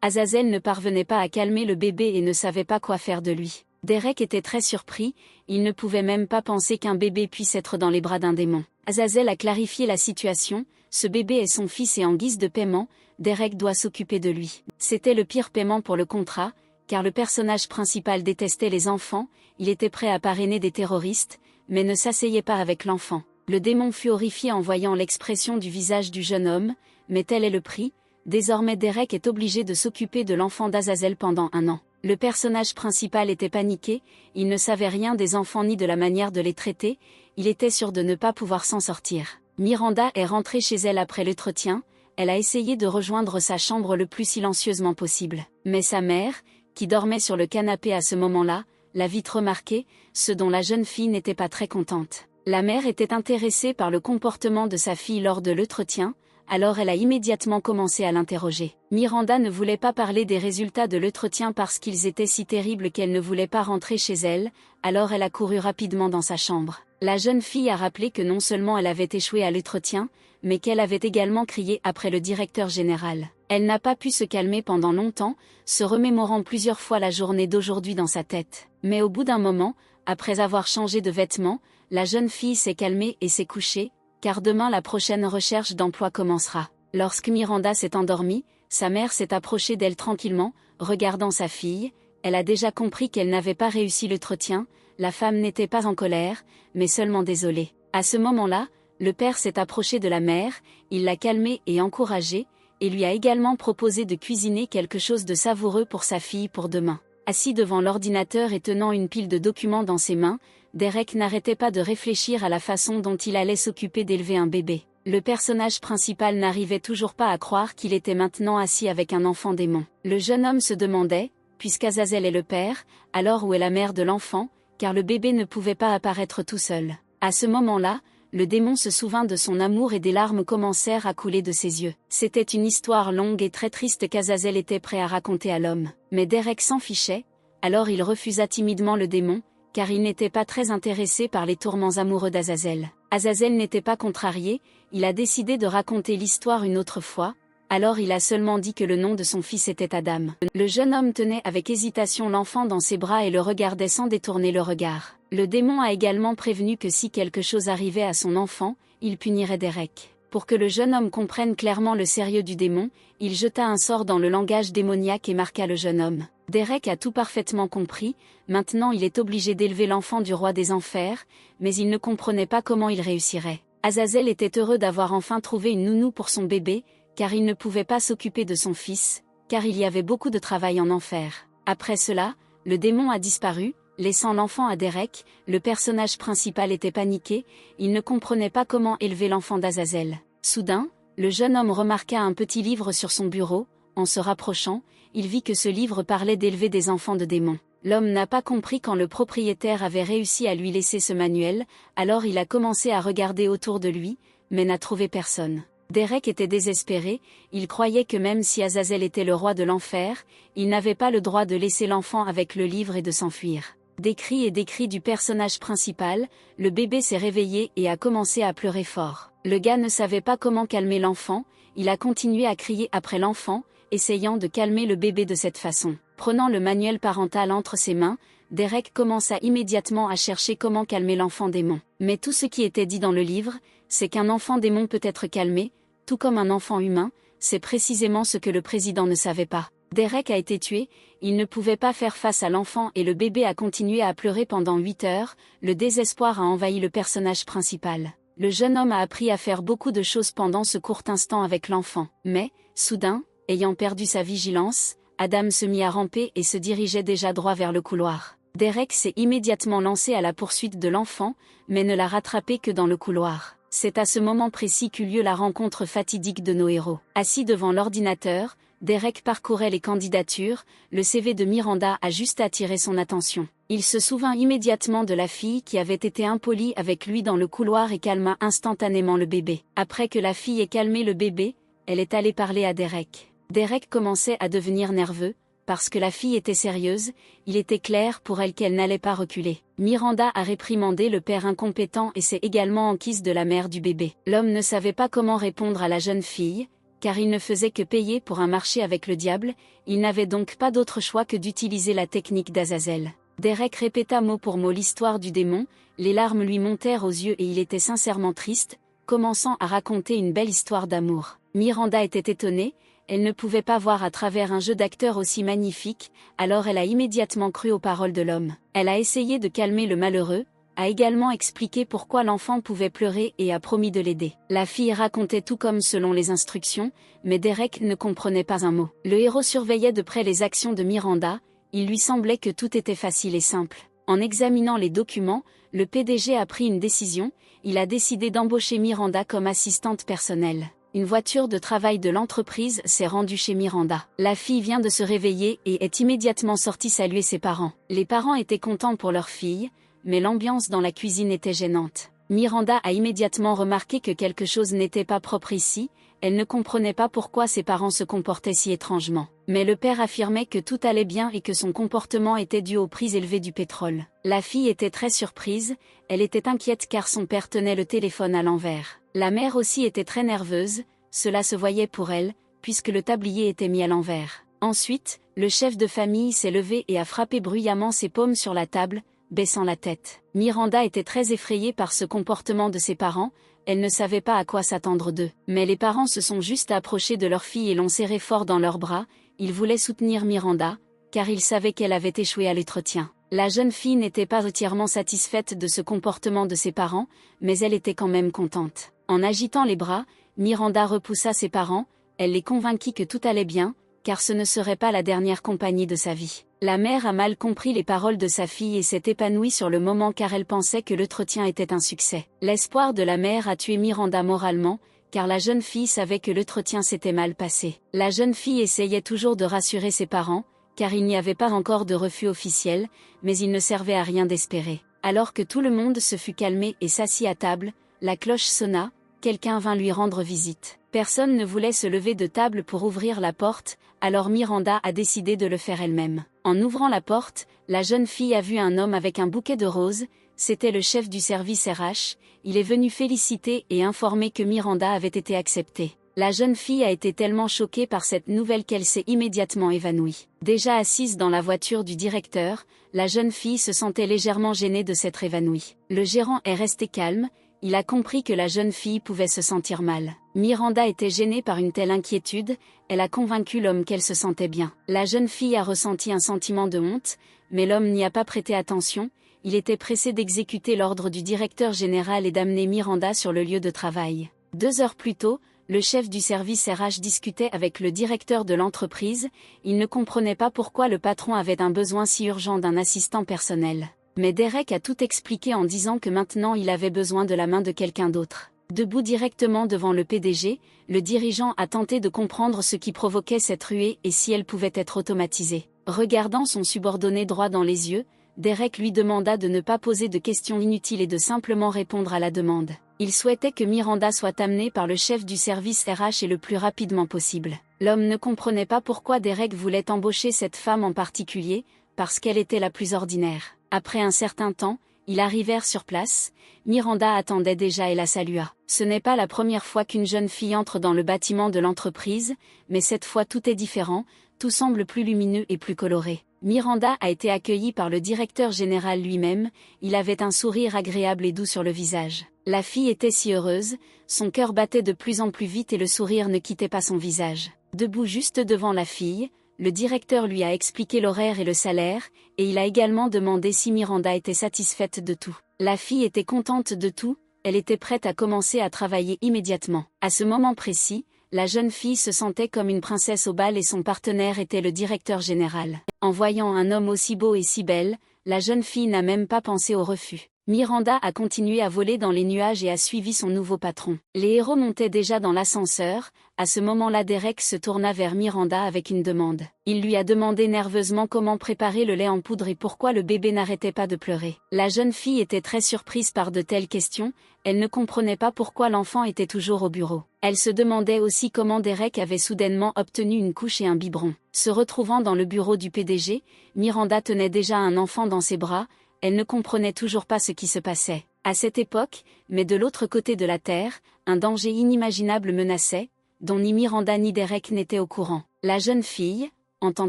Azazel ne parvenait pas à calmer le bébé et ne savait pas quoi faire de lui. Derek était très surpris, il ne pouvait même pas penser qu'un bébé puisse être dans les bras d'un démon. Azazel a clarifié la situation, ce bébé est son fils et en guise de paiement, Derek doit s'occuper de lui. C'était le pire paiement pour le contrat, car le personnage principal détestait les enfants, il était prêt à parrainer des terroristes, mais ne s'asseyait pas avec l'enfant. Le démon fut horrifié en voyant l'expression du visage du jeune homme, mais tel est le prix, désormais Derek est obligé de s'occuper de l'enfant d'Azazel pendant 1 an. Le personnage principal était paniqué, il ne savait rien des enfants ni de la manière de les traiter, il était sûr de ne pas pouvoir s'en sortir. Miranda est rentrée chez elle après l'entretien, elle a essayé de rejoindre sa chambre le plus silencieusement possible. Mais sa mère, qui dormait sur le canapé à ce moment-là, l'a vite remarqué, ce dont la jeune fille n'était pas très contente. La mère était intéressée par le comportement de sa fille lors de l'entretien, alors elle a immédiatement commencé à l'interroger. Miranda ne voulait pas parler des résultats de l'entretien parce qu'ils étaient si terribles qu'elle ne voulait pas rentrer chez elle, alors elle a couru rapidement dans sa chambre. La jeune fille a rappelé que non seulement elle avait échoué à l'entretien, mais qu'elle avait également crié après le directeur général. Elle n'a pas pu se calmer pendant longtemps, se remémorant plusieurs fois la journée d'aujourd'hui dans sa tête. Mais au bout d'un moment, après avoir changé de vêtements, la jeune fille s'est calmée et s'est couchée, car demain la prochaine recherche d'emploi commencera. Lorsque Miranda s'est endormie, sa mère s'est approchée d'elle tranquillement, regardant sa fille, elle a déjà compris qu'elle n'avait pas réussi l'entretien, la femme n'était pas en colère, mais seulement désolée. À ce moment-là, le père s'est approché de la mère, il l'a calmée et encouragée, et lui a également proposé de cuisiner quelque chose de savoureux pour sa fille pour demain. Assis devant l'ordinateur et tenant une pile de documents dans ses mains, Derek n'arrêtait pas de réfléchir à la façon dont il allait s'occuper d'élever un bébé. Le personnage principal n'arrivait toujours pas à croire qu'il était maintenant assis avec un enfant démon. Le jeune homme se demandait, puisqu'Azazel est le père, alors où est la mère de l'enfant, car le bébé ne pouvait pas apparaître tout seul. À ce moment-là, le démon se souvint de son amour et des larmes commencèrent à couler de ses yeux. C'était une histoire longue et très triste qu'Azazel était prêt à raconter à l'homme. Mais Derek s'en fichait, alors il refusa timidement le démon, car il n'était pas très intéressé par les tourments amoureux d'Azazel. Azazel n'était pas contrarié, il a décidé de raconter l'histoire une autre fois, alors il a seulement dit que le nom de son fils était Adam. Le jeune homme tenait avec hésitation l'enfant dans ses bras et le regardait sans détourner le regard. Le démon a également prévenu que si quelque chose arrivait à son enfant, il punirait Derek. Pour que le jeune homme comprenne clairement le sérieux du démon, il jeta un sort dans le langage démoniaque et marqua le jeune homme. Derek a tout parfaitement compris, maintenant il est obligé d'élever l'enfant du roi des enfers, mais il ne comprenait pas comment il réussirait. Azazel était heureux d'avoir enfin trouvé une nounou pour son bébé, car il ne pouvait pas s'occuper de son fils, car il y avait beaucoup de travail en enfer. Après cela, le démon a disparu, laissant l'enfant à Derek, le personnage principal était paniqué, il ne comprenait pas comment élever l'enfant d'Azazel. Soudain, le jeune homme remarqua un petit livre sur son bureau, en se rapprochant, il vit que ce livre parlait d'élever des enfants de démons. L'homme n'a pas compris quand le propriétaire avait réussi à lui laisser ce manuel, alors il a commencé à regarder autour de lui, mais n'a trouvé personne. Derek était désespéré, il croyait que même si Azazel était le roi de l'enfer, il n'avait pas le droit de laisser l'enfant avec le livre et de s'enfuir. Des cris et des cris du personnage principal, le bébé s'est réveillé et a commencé à pleurer fort. Le gars ne savait pas comment calmer l'enfant, il a continué à crier après l'enfant, essayant de calmer le bébé de cette façon. Prenant le manuel parental entre ses mains, Derek commença immédiatement à chercher comment calmer l'enfant démon. Mais tout ce qui était dit dans le livre, c'est qu'un enfant démon peut être calmé, tout comme un enfant humain, c'est précisément ce que le président ne savait pas. Derek a été tué, il ne pouvait pas faire face à l'enfant et le bébé a continué à pleurer pendant 8 heures, le désespoir a envahi le personnage principal. Le jeune homme a appris à faire beaucoup de choses pendant ce court instant avec l'enfant. Mais, soudain, ayant perdu sa vigilance, Adam se mit à ramper et se dirigeait déjà droit vers le couloir. Derek s'est immédiatement lancé à la poursuite de l'enfant, mais ne l'a rattrapé que dans le couloir. C'est à ce moment précis qu'eut lieu la rencontre fatidique de nos héros. Assis devant l'ordinateur, Derek parcourait les candidatures, le CV de Miranda a juste attiré son attention. Il se souvint immédiatement de la fille qui avait été impolie avec lui dans le couloir et calma instantanément le bébé. Après que la fille ait calmé le bébé, elle est allée parler à Derek. Derek commençait à devenir nerveux, parce que la fille était sérieuse, il était clair pour elle qu'elle n'allait pas reculer. Miranda a réprimandé le père incompétent et s'est également enquise de la mère du bébé. L'homme ne savait pas comment répondre à la jeune fille, car il ne faisait que payer pour un marché avec le diable, il n'avait donc pas d'autre choix que d'utiliser la technique d'Azazel. Derek répéta mot pour mot l'histoire du démon, les larmes lui montèrent aux yeux et il était sincèrement triste, commençant à raconter une belle histoire d'amour. Miranda était étonnée, elle ne pouvait pas voir à travers un jeu d'acteur aussi magnifique, alors elle a immédiatement cru aux paroles de l'homme. Elle a essayé de calmer le malheureux, a également expliqué pourquoi l'enfant pouvait pleurer et a promis de l'aider. La fille racontait tout comme selon les instructions, mais Derek ne comprenait pas un mot. Le héros surveillait de près les actions de Miranda, il lui semblait que tout était facile et simple. En examinant les documents, le PDG a pris une décision, il a décidé d'embaucher Miranda comme assistante personnelle. Une voiture de travail de l'entreprise s'est rendue chez Miranda. La fille vient de se réveiller et est immédiatement sortie saluer ses parents. Les parents étaient contents pour leur fille, mais l'ambiance dans la cuisine était gênante. Miranda a immédiatement remarqué que quelque chose n'était pas propre ici, elle ne comprenait pas pourquoi ses parents se comportaient si étrangement. Mais le père affirmait que tout allait bien et que son comportement était dû au prix élevé du pétrole. La fille était très surprise, elle était inquiète car son père tenait le téléphone à l'envers. La mère aussi était très nerveuse, cela se voyait pour elle, puisque le tablier était mis à l'envers. Ensuite, le chef de famille s'est levé et a frappé bruyamment ses paumes sur la table, baissant la tête. Miranda était très effrayée par ce comportement de ses parents, elle ne savait pas à quoi s'attendre d'eux. Mais les parents se sont juste approchés de leur fille et l'ont serrée fort dans leurs bras, ils voulaient soutenir Miranda, car ils savaient qu'elle avait échoué à l'entretien. La jeune fille n'était pas entièrement satisfaite de ce comportement de ses parents, mais elle était quand même contente. En agitant les bras, Miranda repoussa ses parents, elle les convainquit que tout allait bien, car ce ne serait pas la dernière compagnie de sa vie. La mère a mal compris les paroles de sa fille et s'est épanouie sur le moment car elle pensait que l'entretien était un succès. L'espoir de la mère a tué Miranda moralement, car la jeune fille savait que l'entretien s'était mal passé. La jeune fille essayait toujours de rassurer ses parents, car il n'y avait pas encore de refus officiel, mais il ne servait à rien d'espérer. Alors que tout le monde se fut calmé et s'assit à table, la cloche sonna, quelqu'un vint lui rendre visite. Personne ne voulait se lever de table pour ouvrir la porte, alors Miranda a décidé de le faire elle-même. En ouvrant la porte, la jeune fille a vu un homme avec un bouquet de roses, c'était le chef du service RH, il est venu féliciter et informer que Miranda avait été acceptée. La jeune fille a été tellement choquée par cette nouvelle qu'elle s'est immédiatement évanouie. Déjà assise dans la voiture du directeur, la jeune fille se sentait légèrement gênée de s'être évanouie. Le gérant est resté calme, il a compris que la jeune fille pouvait se sentir mal. Miranda était gênée par une telle inquiétude, elle a convaincu l'homme qu'elle se sentait bien. La jeune fille a ressenti un sentiment de honte, mais l'homme n'y a pas prêté attention, il était pressé d'exécuter l'ordre du directeur général et d'amener Miranda sur le lieu de travail. 2 heures plus tôt, le chef du service RH discutait avec le directeur de l'entreprise, il ne comprenait pas pourquoi le patron avait un besoin si urgent d'un assistant personnel. Mais Derek a tout expliqué en disant que maintenant il avait besoin de la main de quelqu'un d'autre. Debout directement devant le PDG, le dirigeant a tenté de comprendre ce qui provoquait cette ruée et si elle pouvait être automatisée. Regardant son subordonné droit dans les yeux, Derek lui demanda de ne pas poser de questions inutiles et de simplement répondre à la demande. Il souhaitait que Miranda soit amenée par le chef du service RH et le plus rapidement possible. L'homme ne comprenait pas pourquoi Derek voulait embaucher cette femme en particulier, parce qu'elle était la plus ordinaire. Après un certain temps, ils arrivèrent sur place, Miranda attendait déjà et la salua. Ce n'est pas la première fois qu'une jeune fille entre dans le bâtiment de l'entreprise, mais cette fois tout est différent, tout semble plus lumineux et plus coloré. Miranda a été accueillie par le directeur général lui-même, il avait un sourire agréable et doux sur le visage. La fille était si heureuse, son cœur battait de plus en plus vite et le sourire ne quittait pas son visage. Debout juste devant la fille, le directeur lui a expliqué l'horaire et le salaire, et il a également demandé si Miranda était satisfaite de tout. La fille était contente de tout, elle était prête à commencer à travailler immédiatement. À ce moment précis, la jeune fille se sentait comme une princesse au bal et son partenaire était le directeur général. En voyant un homme aussi beau et si belle, la jeune fille n'a même pas pensé au refus. Miranda a continué à voler dans les nuages et a suivi son nouveau patron. Les héros montaient déjà dans l'ascenseur, à ce moment-là Derek se tourna vers Miranda avec une demande. Il lui a demandé nerveusement comment préparer le lait en poudre et pourquoi le bébé n'arrêtait pas de pleurer. La jeune fille était très surprise par de telles questions, elle ne comprenait pas pourquoi l'enfant était toujours au bureau. Elle se demandait aussi comment Derek avait soudainement obtenu une couche et un biberon. Se retrouvant dans le bureau du PDG, Miranda tenait déjà un enfant dans ses bras, elle ne comprenait toujours pas ce qui se passait. À cette époque, mais de l'autre côté de la Terre, un danger inimaginable menaçait, dont ni Miranda ni Derek n'étaient au courant. La jeune fille, en tant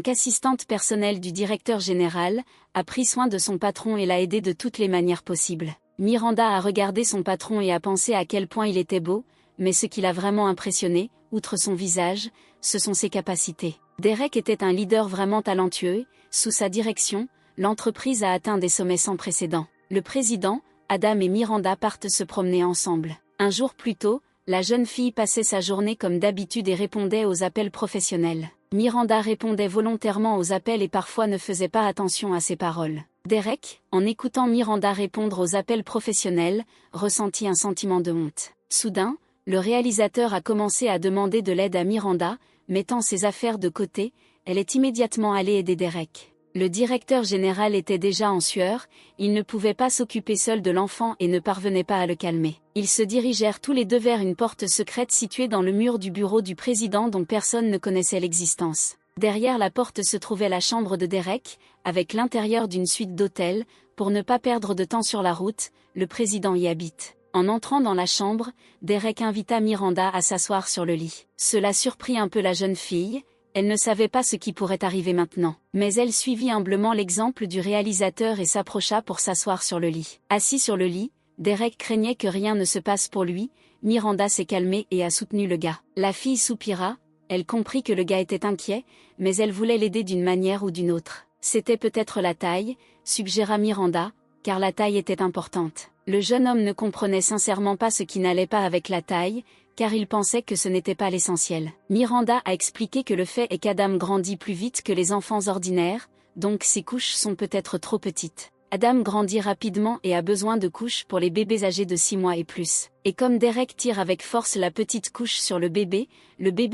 qu'assistante personnelle du directeur général, a pris soin de son patron et l'a aidé de toutes les manières possibles. Miranda a regardé son patron et a pensé à quel point il était beau, mais ce qui l'a vraiment impressionné, outre son visage, ce sont ses capacités. Derek était un leader vraiment talentueux, sous sa direction, l'entreprise a atteint des sommets sans précédent. Le président, Adam et Miranda partent se promener ensemble. Un jour plus tôt, la jeune fille passait sa journée comme d'habitude et répondait aux appels professionnels. Miranda répondait volontairement aux appels et parfois ne faisait pas attention à ses paroles. Derek, en écoutant Miranda répondre aux appels professionnels, ressentit un sentiment de honte. Soudain, le réalisateur a commencé à demander de l'aide à Miranda, mettant ses affaires de côté, elle est immédiatement allée aider Derek. Le directeur général était déjà en sueur, il ne pouvait pas s'occuper seul de l'enfant et ne parvenait pas à le calmer. Ils se dirigèrent tous les deux vers une porte secrète située dans le mur du bureau du président dont personne ne connaissait l'existence. Derrière la porte se trouvait la chambre de Derek, avec l'intérieur d'une suite d'hôtels. Pour ne pas perdre de temps sur la route, le président y habite. En entrant dans la chambre, Derek invita Miranda à s'asseoir sur le lit. Cela surprit un peu la jeune fille. Elle ne savait pas ce qui pourrait arriver maintenant, mais elle suivit humblement l'exemple du réalisateur et s'approcha pour s'asseoir sur le lit. Assis sur le lit, Derek craignait que rien ne se passe pour lui. Miranda s'est calmée et a soutenu le gars. La fille soupira, elle comprit que le gars était inquiet, mais elle voulait l'aider d'une manière ou d'une autre. C'était peut-être la taille, suggéra Miranda, car la taille était importante. Le jeune homme ne comprenait sincèrement pas ce qui n'allait pas avec la taille, car il pensait que ce n'était pas l'essentiel. Miranda a expliqué que le fait est qu'Adam grandit plus vite que les enfants ordinaires, donc ses couches sont peut-être trop petites. Adam grandit rapidement et a besoin de couches pour les bébés âgés de 6 mois et plus. Et comme Derek tire avec force la petite couche sur le bébé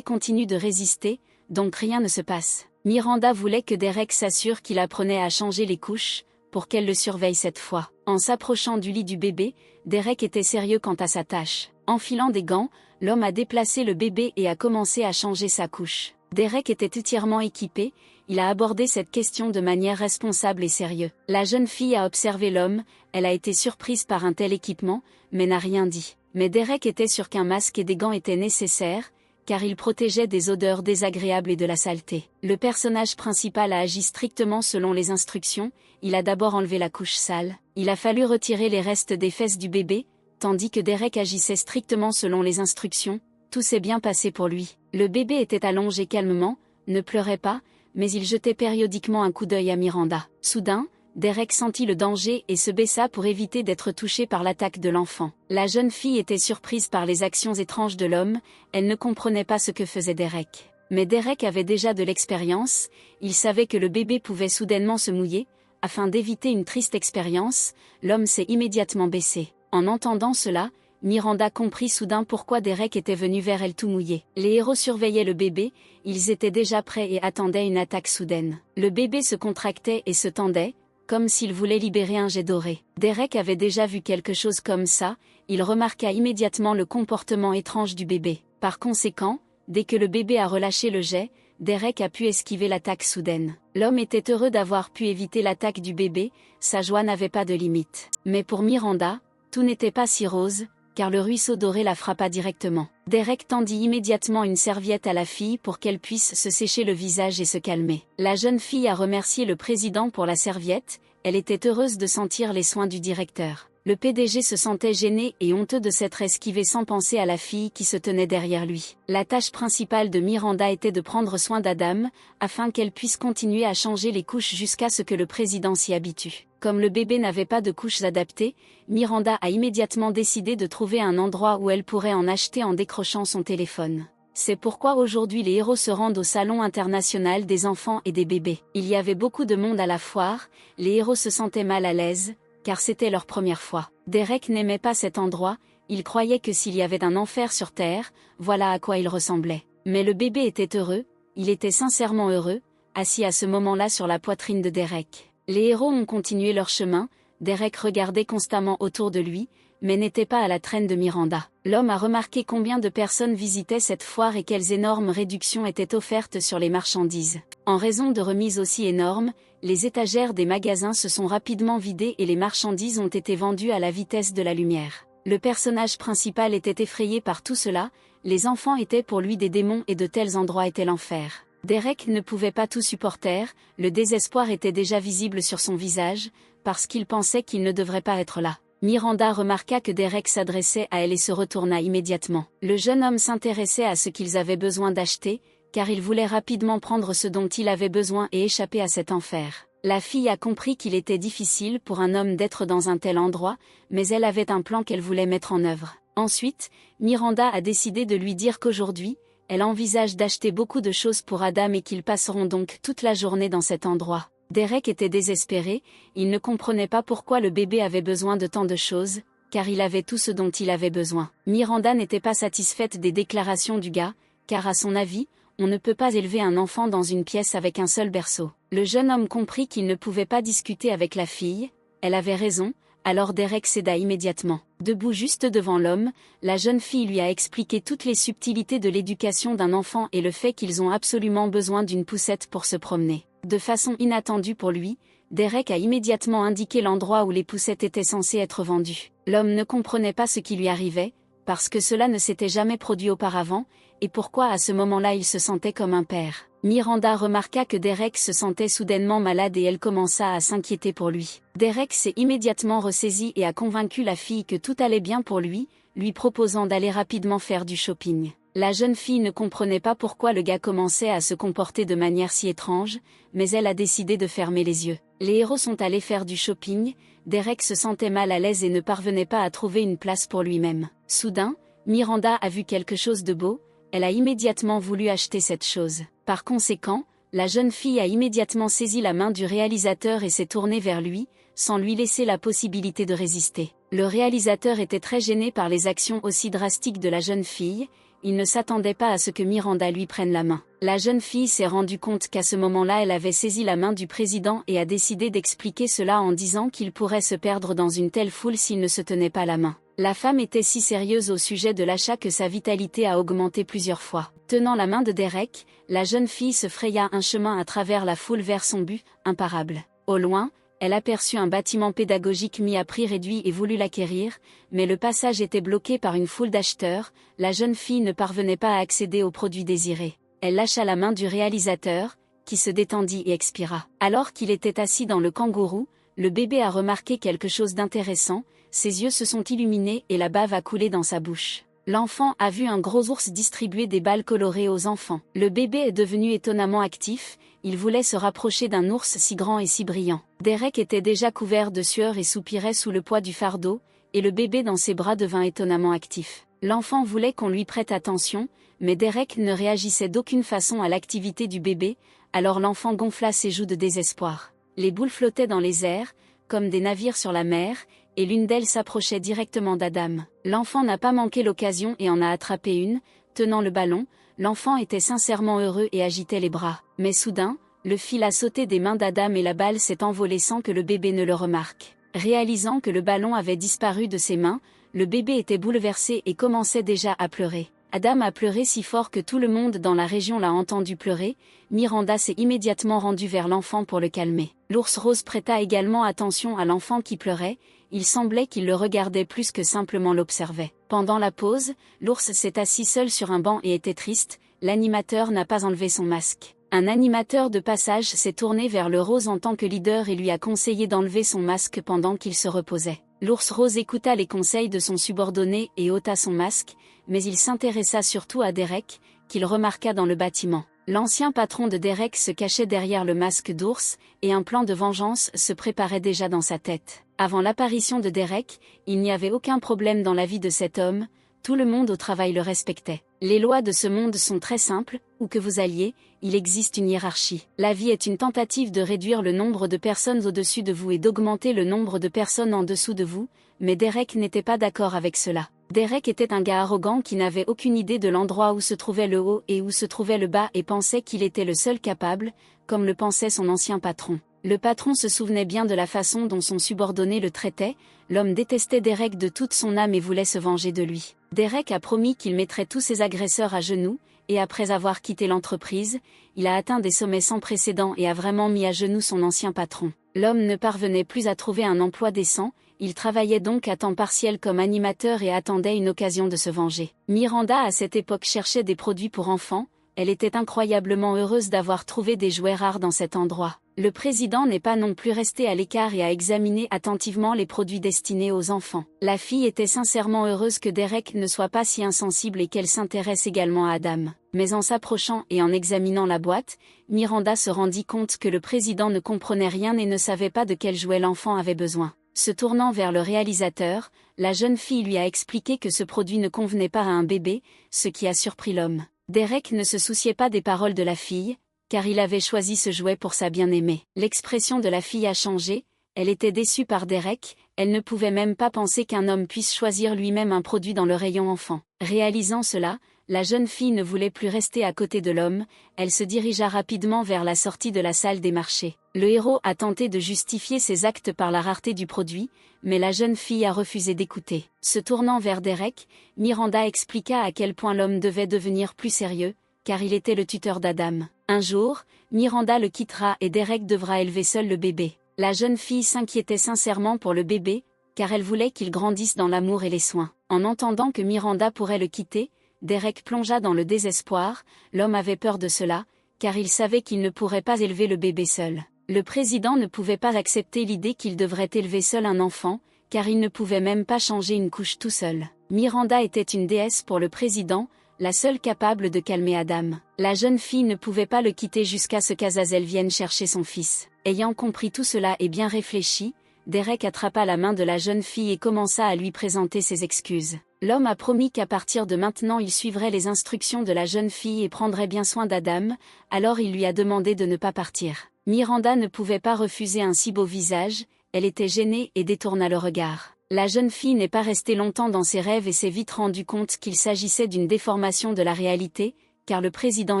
continue de résister, donc rien ne se passe. Miranda voulait que Derek s'assure qu'il apprenait à changer les couches, pour qu'elle le surveille cette fois. En s'approchant du lit du bébé, Derek était sérieux quant à sa tâche. Enfilant des gants, l'homme a déplacé le bébé et a commencé à changer sa couche. Derek était entièrement équipé, il a abordé cette question de manière responsable et sérieuse. La jeune fille a observé l'homme, elle a été surprise par un tel équipement, mais n'a rien dit. Mais Derek était sûr qu'un masque et des gants étaient nécessaires, car ils protégeaient des odeurs désagréables et de la saleté. Le personnage principal a agi strictement selon les instructions, il a d'abord enlevé la couche sale, il a fallu retirer les restes des fesses du bébé, tandis que Derek agissait strictement selon les instructions, tout s'est bien passé pour lui. Le bébé était allongé calmement, ne pleurait pas, mais il jetait périodiquement un coup d'œil à Miranda. Soudain, Derek sentit le danger et se baissa pour éviter d'être touché par l'attaque de l'enfant. La jeune fille était surprise par les actions étranges de l'homme, elle ne comprenait pas ce que faisait Derek. Mais Derek avait déjà de l'expérience, il savait que le bébé pouvait soudainement se mouiller. Afin d'éviter une triste expérience, l'homme s'est immédiatement baissé. En entendant cela, Miranda comprit soudain pourquoi Derek était venu vers elle tout mouillé. Les héros surveillaient le bébé, ils étaient déjà prêts et attendaient une attaque soudaine. Le bébé se contractait et se tendait, comme s'il voulait libérer un jet doré. Derek avait déjà vu quelque chose comme ça, il remarqua immédiatement le comportement étrange du bébé. Par conséquent, dès que le bébé a relâché le jet, Derek a pu esquiver l'attaque soudaine. L'homme était heureux d'avoir pu éviter l'attaque du bébé, sa joie n'avait pas de limite. Mais pour Miranda, tout n'était pas si rose, car le ruisseau doré la frappa directement. Derek tendit immédiatement une serviette à la fille pour qu'elle puisse se sécher le visage et se calmer. La jeune fille a remercié le président pour la serviette, elle était heureuse de sentir les soins du directeur. Le PDG se sentait gêné et honteux de s'être esquivé sans penser à la fille qui se tenait derrière lui. La tâche principale de Miranda était de prendre soin d'Adam, afin qu'elle puisse continuer à changer les couches jusqu'à ce que le président s'y habitue. Comme le bébé n'avait pas de couches adaptées, Miranda a immédiatement décidé de trouver un endroit où elle pourrait en acheter en décrochant son téléphone. C'est pourquoi aujourd'hui les héros se rendent au Salon international des enfants et des bébés. Il y avait beaucoup de monde à la foire, les héros se sentaient mal à l'aise, car c'était leur première fois. Derek n'aimait pas cet endroit, il croyait que s'il y avait un enfer sur Terre, voilà à quoi il ressemblait. Mais le bébé était heureux, il était sincèrement heureux, assis à ce moment-là sur la poitrine de Derek. Les héros ont continué leur chemin, Derek regardait constamment autour de lui, mais n'était pas à la traîne de Miranda. L'homme a remarqué combien de personnes visitaient cette foire et quelles énormes réductions étaient offertes sur les marchandises. En raison de remises aussi énormes, les étagères des magasins se sont rapidement vidées et les marchandises ont été vendues à la vitesse de la lumière. Le personnage principal était effrayé par tout cela, les enfants étaient pour lui des démons et de tels endroits étaient l'enfer. Derek ne pouvait pas tout supporter, le désespoir était déjà visible sur son visage, parce qu'il pensait qu'il ne devrait pas être là. Miranda remarqua que Derek s'adressait à elle et se retourna immédiatement. Le jeune homme s'intéressait à ce qu'ils avaient besoin d'acheter, car il voulait rapidement prendre ce dont il avait besoin et échapper à cet enfer. La fille a compris qu'il était difficile pour un homme d'être dans un tel endroit, mais elle avait un plan qu'elle voulait mettre en œuvre. Ensuite, Miranda a décidé de lui dire qu'aujourd'hui, elle envisage d'acheter beaucoup de choses pour Adam et qu'ils passeront donc toute la journée dans cet endroit. Derek était désespéré, il ne comprenait pas pourquoi le bébé avait besoin de tant de choses, car il avait tout ce dont il avait besoin. Miranda n'était pas satisfaite des déclarations du gars, car à son avis, on ne peut pas élever un enfant dans une pièce avec un seul berceau. Le jeune homme comprit qu'il ne pouvait pas discuter avec la fille, elle avait raison, alors Derek céda immédiatement. Debout juste devant l'homme, la jeune fille lui a expliqué toutes les subtilités de l'éducation d'un enfant et le fait qu'ils ont absolument besoin d'une poussette pour se promener. De façon inattendue pour lui, Derek a immédiatement indiqué l'endroit où les poussettes étaient censées être vendues. L'homme ne comprenait pas ce qui lui arrivait, parce que cela ne s'était jamais produit auparavant, et pourquoi à ce moment-là il se sentait comme un père. Miranda remarqua que Derek se sentait soudainement malade et elle commença à s'inquiéter pour lui. Derek s'est immédiatement ressaisi et a convaincu la fille que tout allait bien pour lui proposant d'aller rapidement faire du shopping. La jeune fille ne comprenait pas pourquoi le gars commençait à se comporter de manière si étrange, mais elle a décidé de fermer les yeux. Les héros sont allés faire du shopping, Derek se sentait mal à l'aise et ne parvenait pas à trouver une place pour lui-même. Soudain, Miranda a vu quelque chose de beau, elle a immédiatement voulu acheter cette chose. Par conséquent, la jeune fille a immédiatement saisi la main du réalisateur et s'est tournée vers lui, sans lui laisser la possibilité de résister. Le réalisateur était très gêné par les actions aussi drastiques de la jeune fille, il ne s'attendait pas à ce que Miranda lui prenne la main. La jeune fille s'est rendue compte qu'à ce moment-là elle avait saisi la main du président et a décidé d'expliquer cela en disant qu'il pourrait se perdre dans une telle foule s'il ne se tenait pas la main. La femme était si sérieuse au sujet de l'achat que sa vitalité a augmenté plusieurs fois. Tenant la main de Derek, la jeune fille se fraya un chemin à travers la foule vers son but, imparable. Au loin, elle aperçut un bâtiment pédagogique mis à prix réduit et voulut l'acquérir, mais le passage était bloqué par une foule d'acheteurs, la jeune fille ne parvenait pas à accéder aux produits désirés. Elle lâcha la main du réalisateur, qui se détendit et expira. Alors qu'il était assis dans le kangourou, le bébé a remarqué quelque chose d'intéressant, ses yeux se sont illuminés et la bave a coulé dans sa bouche. L'enfant a vu un gros ours distribuer des balles colorées aux enfants. Le bébé est devenu étonnamment actif, il voulait se rapprocher d'un ours si grand et si brillant. Derek était déjà couvert de sueur et soupirait sous le poids du fardeau, et le bébé dans ses bras devint étonnamment actif. L'enfant voulait qu'on lui prête attention, mais Derek ne réagissait d'aucune façon à l'activité du bébé, alors l'enfant gonfla ses joues de désespoir. Les boules flottaient dans les airs, comme des navires sur la mer, et l'une d'elles s'approchait directement d'Adam. L'enfant n'a pas manqué l'occasion et en a attrapé une, tenant le ballon, l'enfant était sincèrement heureux et agitait les bras. Mais soudain, le fil a sauté des mains d'Adam et la balle s'est envolée sans que le bébé ne le remarque. Réalisant que le ballon avait disparu de ses mains, le bébé était bouleversé et commençait déjà à pleurer. Adam a pleuré si fort que tout le monde dans la région l'a entendu pleurer, Miranda s'est immédiatement rendue vers l'enfant pour le calmer. L'ours rose prêta également attention à l'enfant qui pleurait, il semblait qu'il le regardait plus que simplement l'observait. Pendant la pause, l'ours s'est assis seul sur un banc et était triste, l'animateur n'a pas enlevé son masque. Un animateur de passage s'est tourné vers le rose en tant que leader et lui a conseillé d'enlever son masque pendant qu'il se reposait. L'ours rose écouta les conseils de son subordonné et ôta son masque, mais il s'intéressa surtout à Derek, qu'il remarqua dans le bâtiment. L'ancien patron de Derek se cachait derrière le masque d'ours, et un plan de vengeance se préparait déjà dans sa tête. Avant l'apparition de Derek, il n'y avait aucun problème dans la vie de cet homme, tout le monde au travail le respectait. Les lois de ce monde sont très simples, où que vous alliez, il existe une hiérarchie. La vie est une tentative de réduire le nombre de personnes au-dessus de vous et d'augmenter le nombre de personnes en dessous de vous, mais Derek n'était pas d'accord avec cela. Derek était un gars arrogant qui n'avait aucune idée de l'endroit où se trouvait le haut et où se trouvait le bas et pensait qu'il était le seul capable, comme le pensait son ancien patron. Le patron se souvenait bien de la façon dont son subordonné le traitait, l'homme détestait Derek de toute son âme et voulait se venger de lui. Derek a promis qu'il mettrait tous ses agresseurs à genoux, et après avoir quitté l'entreprise, il a atteint des sommets sans précédent et a vraiment mis à genoux son ancien patron. L'homme ne parvenait plus à trouver un emploi décent, il travaillait donc à temps partiel comme animateur et attendait une occasion de se venger. Miranda à cette époque cherchait des produits pour enfants, elle était incroyablement heureuse d'avoir trouvé des jouets rares dans cet endroit. Le président n'est pas non plus resté à l'écart et a examiné attentivement les produits destinés aux enfants. La fille était sincèrement heureuse que Derek ne soit pas si insensible et qu'elle s'intéresse également à Adam. Mais en s'approchant et en examinant la boîte, Miranda se rendit compte que le président ne comprenait rien et ne savait pas de quel jouet l'enfant avait besoin. Se tournant vers le réalisateur, la jeune fille lui a expliqué que ce produit ne convenait pas à un bébé, ce qui a surpris l'homme. Derek ne se souciait pas des paroles de la fille, car il avait choisi ce jouet pour sa bien-aimée. L'expression de la fille a changé, elle était déçue par Derek, elle ne pouvait même pas penser qu'un homme puisse choisir lui-même un produit dans le rayon enfant. Réalisant cela, la jeune fille ne voulait plus rester à côté de l'homme, elle se dirigea rapidement vers la sortie de la salle des marchés. Le héros a tenté de justifier ses actes par la rareté du produit, mais la jeune fille a refusé d'écouter. Se tournant vers Derek, Miranda expliqua à quel point l'homme devait devenir plus sérieux, car il était le tuteur d'Adam. Un jour, Miranda le quittera et Derek devra élever seul le bébé. La jeune fille s'inquiétait sincèrement pour le bébé, car elle voulait qu'il grandisse dans l'amour et les soins. En entendant que Miranda pourrait le quitter, Derek plongea dans le désespoir. L'homme avait peur de cela, car il savait qu'il ne pourrait pas élever le bébé seul. Le président ne pouvait pas accepter l'idée qu'il devrait élever seul un enfant, car il ne pouvait même pas changer une couche tout seul. Miranda était une déesse pour le président, la seule capable de calmer Adam. La jeune fille ne pouvait pas le quitter jusqu'à ce qu'Azazel vienne chercher son fils. Ayant compris tout cela et bien réfléchi, Derek attrapa la main de la jeune fille et commença à lui présenter ses excuses. L'homme a promis qu'à partir de maintenant il suivrait les instructions de la jeune fille et prendrait bien soin d'Adam, alors il lui a demandé de ne pas partir. Miranda ne pouvait pas refuser un si beau visage, elle était gênée et détourna le regard. La jeune fille n'est pas restée longtemps dans ses rêves et s'est vite rendu compte qu'il s'agissait d'une déformation de la réalité, car le président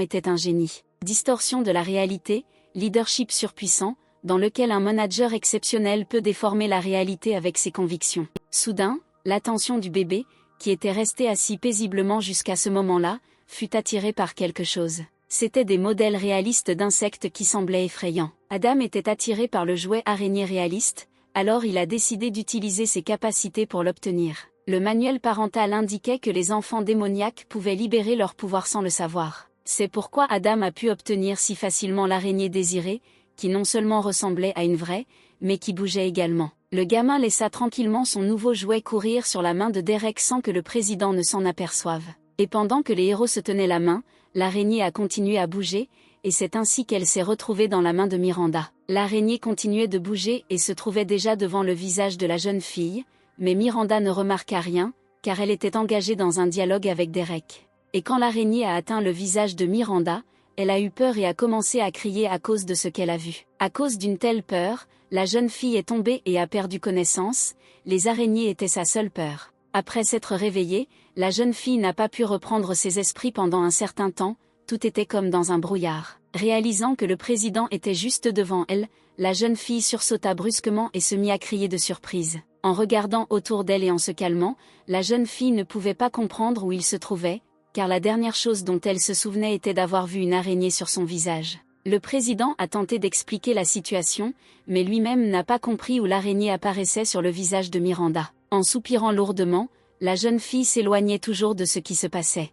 était un génie. Distorsion de la réalité, leadership surpuissant, dans lequel un manager exceptionnel peut déformer la réalité avec ses convictions. Soudain, l'attention du bébé, qui était resté assis paisiblement jusqu'à ce moment-là, fut attirée par quelque chose. C'étaient des modèles réalistes d'insectes qui semblaient effrayants. Adam était attiré par le jouet araignée réaliste, alors il a décidé d'utiliser ses capacités pour l'obtenir. Le manuel parental indiquait que les enfants démoniaques pouvaient libérer leur pouvoir sans le savoir. C'est pourquoi Adam a pu obtenir si facilement l'araignée désirée, qui non seulement ressemblait à une vraie, mais qui bougeait également. Le gamin laissa tranquillement son nouveau jouet courir sur la main de Derek sans que le président ne s'en aperçoive. Et pendant que les héros se tenaient la main, l'araignée a continué à bouger, et c'est ainsi qu'elle s'est retrouvée dans la main de Miranda. L'araignée continuait de bouger et se trouvait déjà devant le visage de la jeune fille, mais Miranda ne remarqua rien, car elle était engagée dans un dialogue avec Derek. Et quand l'araignée a atteint le visage de Miranda, elle a eu peur et a commencé à crier à cause de ce qu'elle a vu. À cause d'une telle peur, la jeune fille est tombée et a perdu connaissance, les araignées étaient sa seule peur. Après s'être réveillée, la jeune fille n'a pas pu reprendre ses esprits pendant un certain temps, tout était comme dans un brouillard. Réalisant que le président était juste devant elle, la jeune fille sursauta brusquement et se mit à crier de surprise. En regardant autour d'elle et en se calmant, la jeune fille ne pouvait pas comprendre où il se trouvait, car la dernière chose dont elle se souvenait était d'avoir vu une araignée sur son visage. Le président a tenté d'expliquer la situation, mais lui-même n'a pas compris où l'araignée apparaissait sur le visage de Miranda. En soupirant lourdement, la jeune fille s'éloignait toujours de ce qui se passait.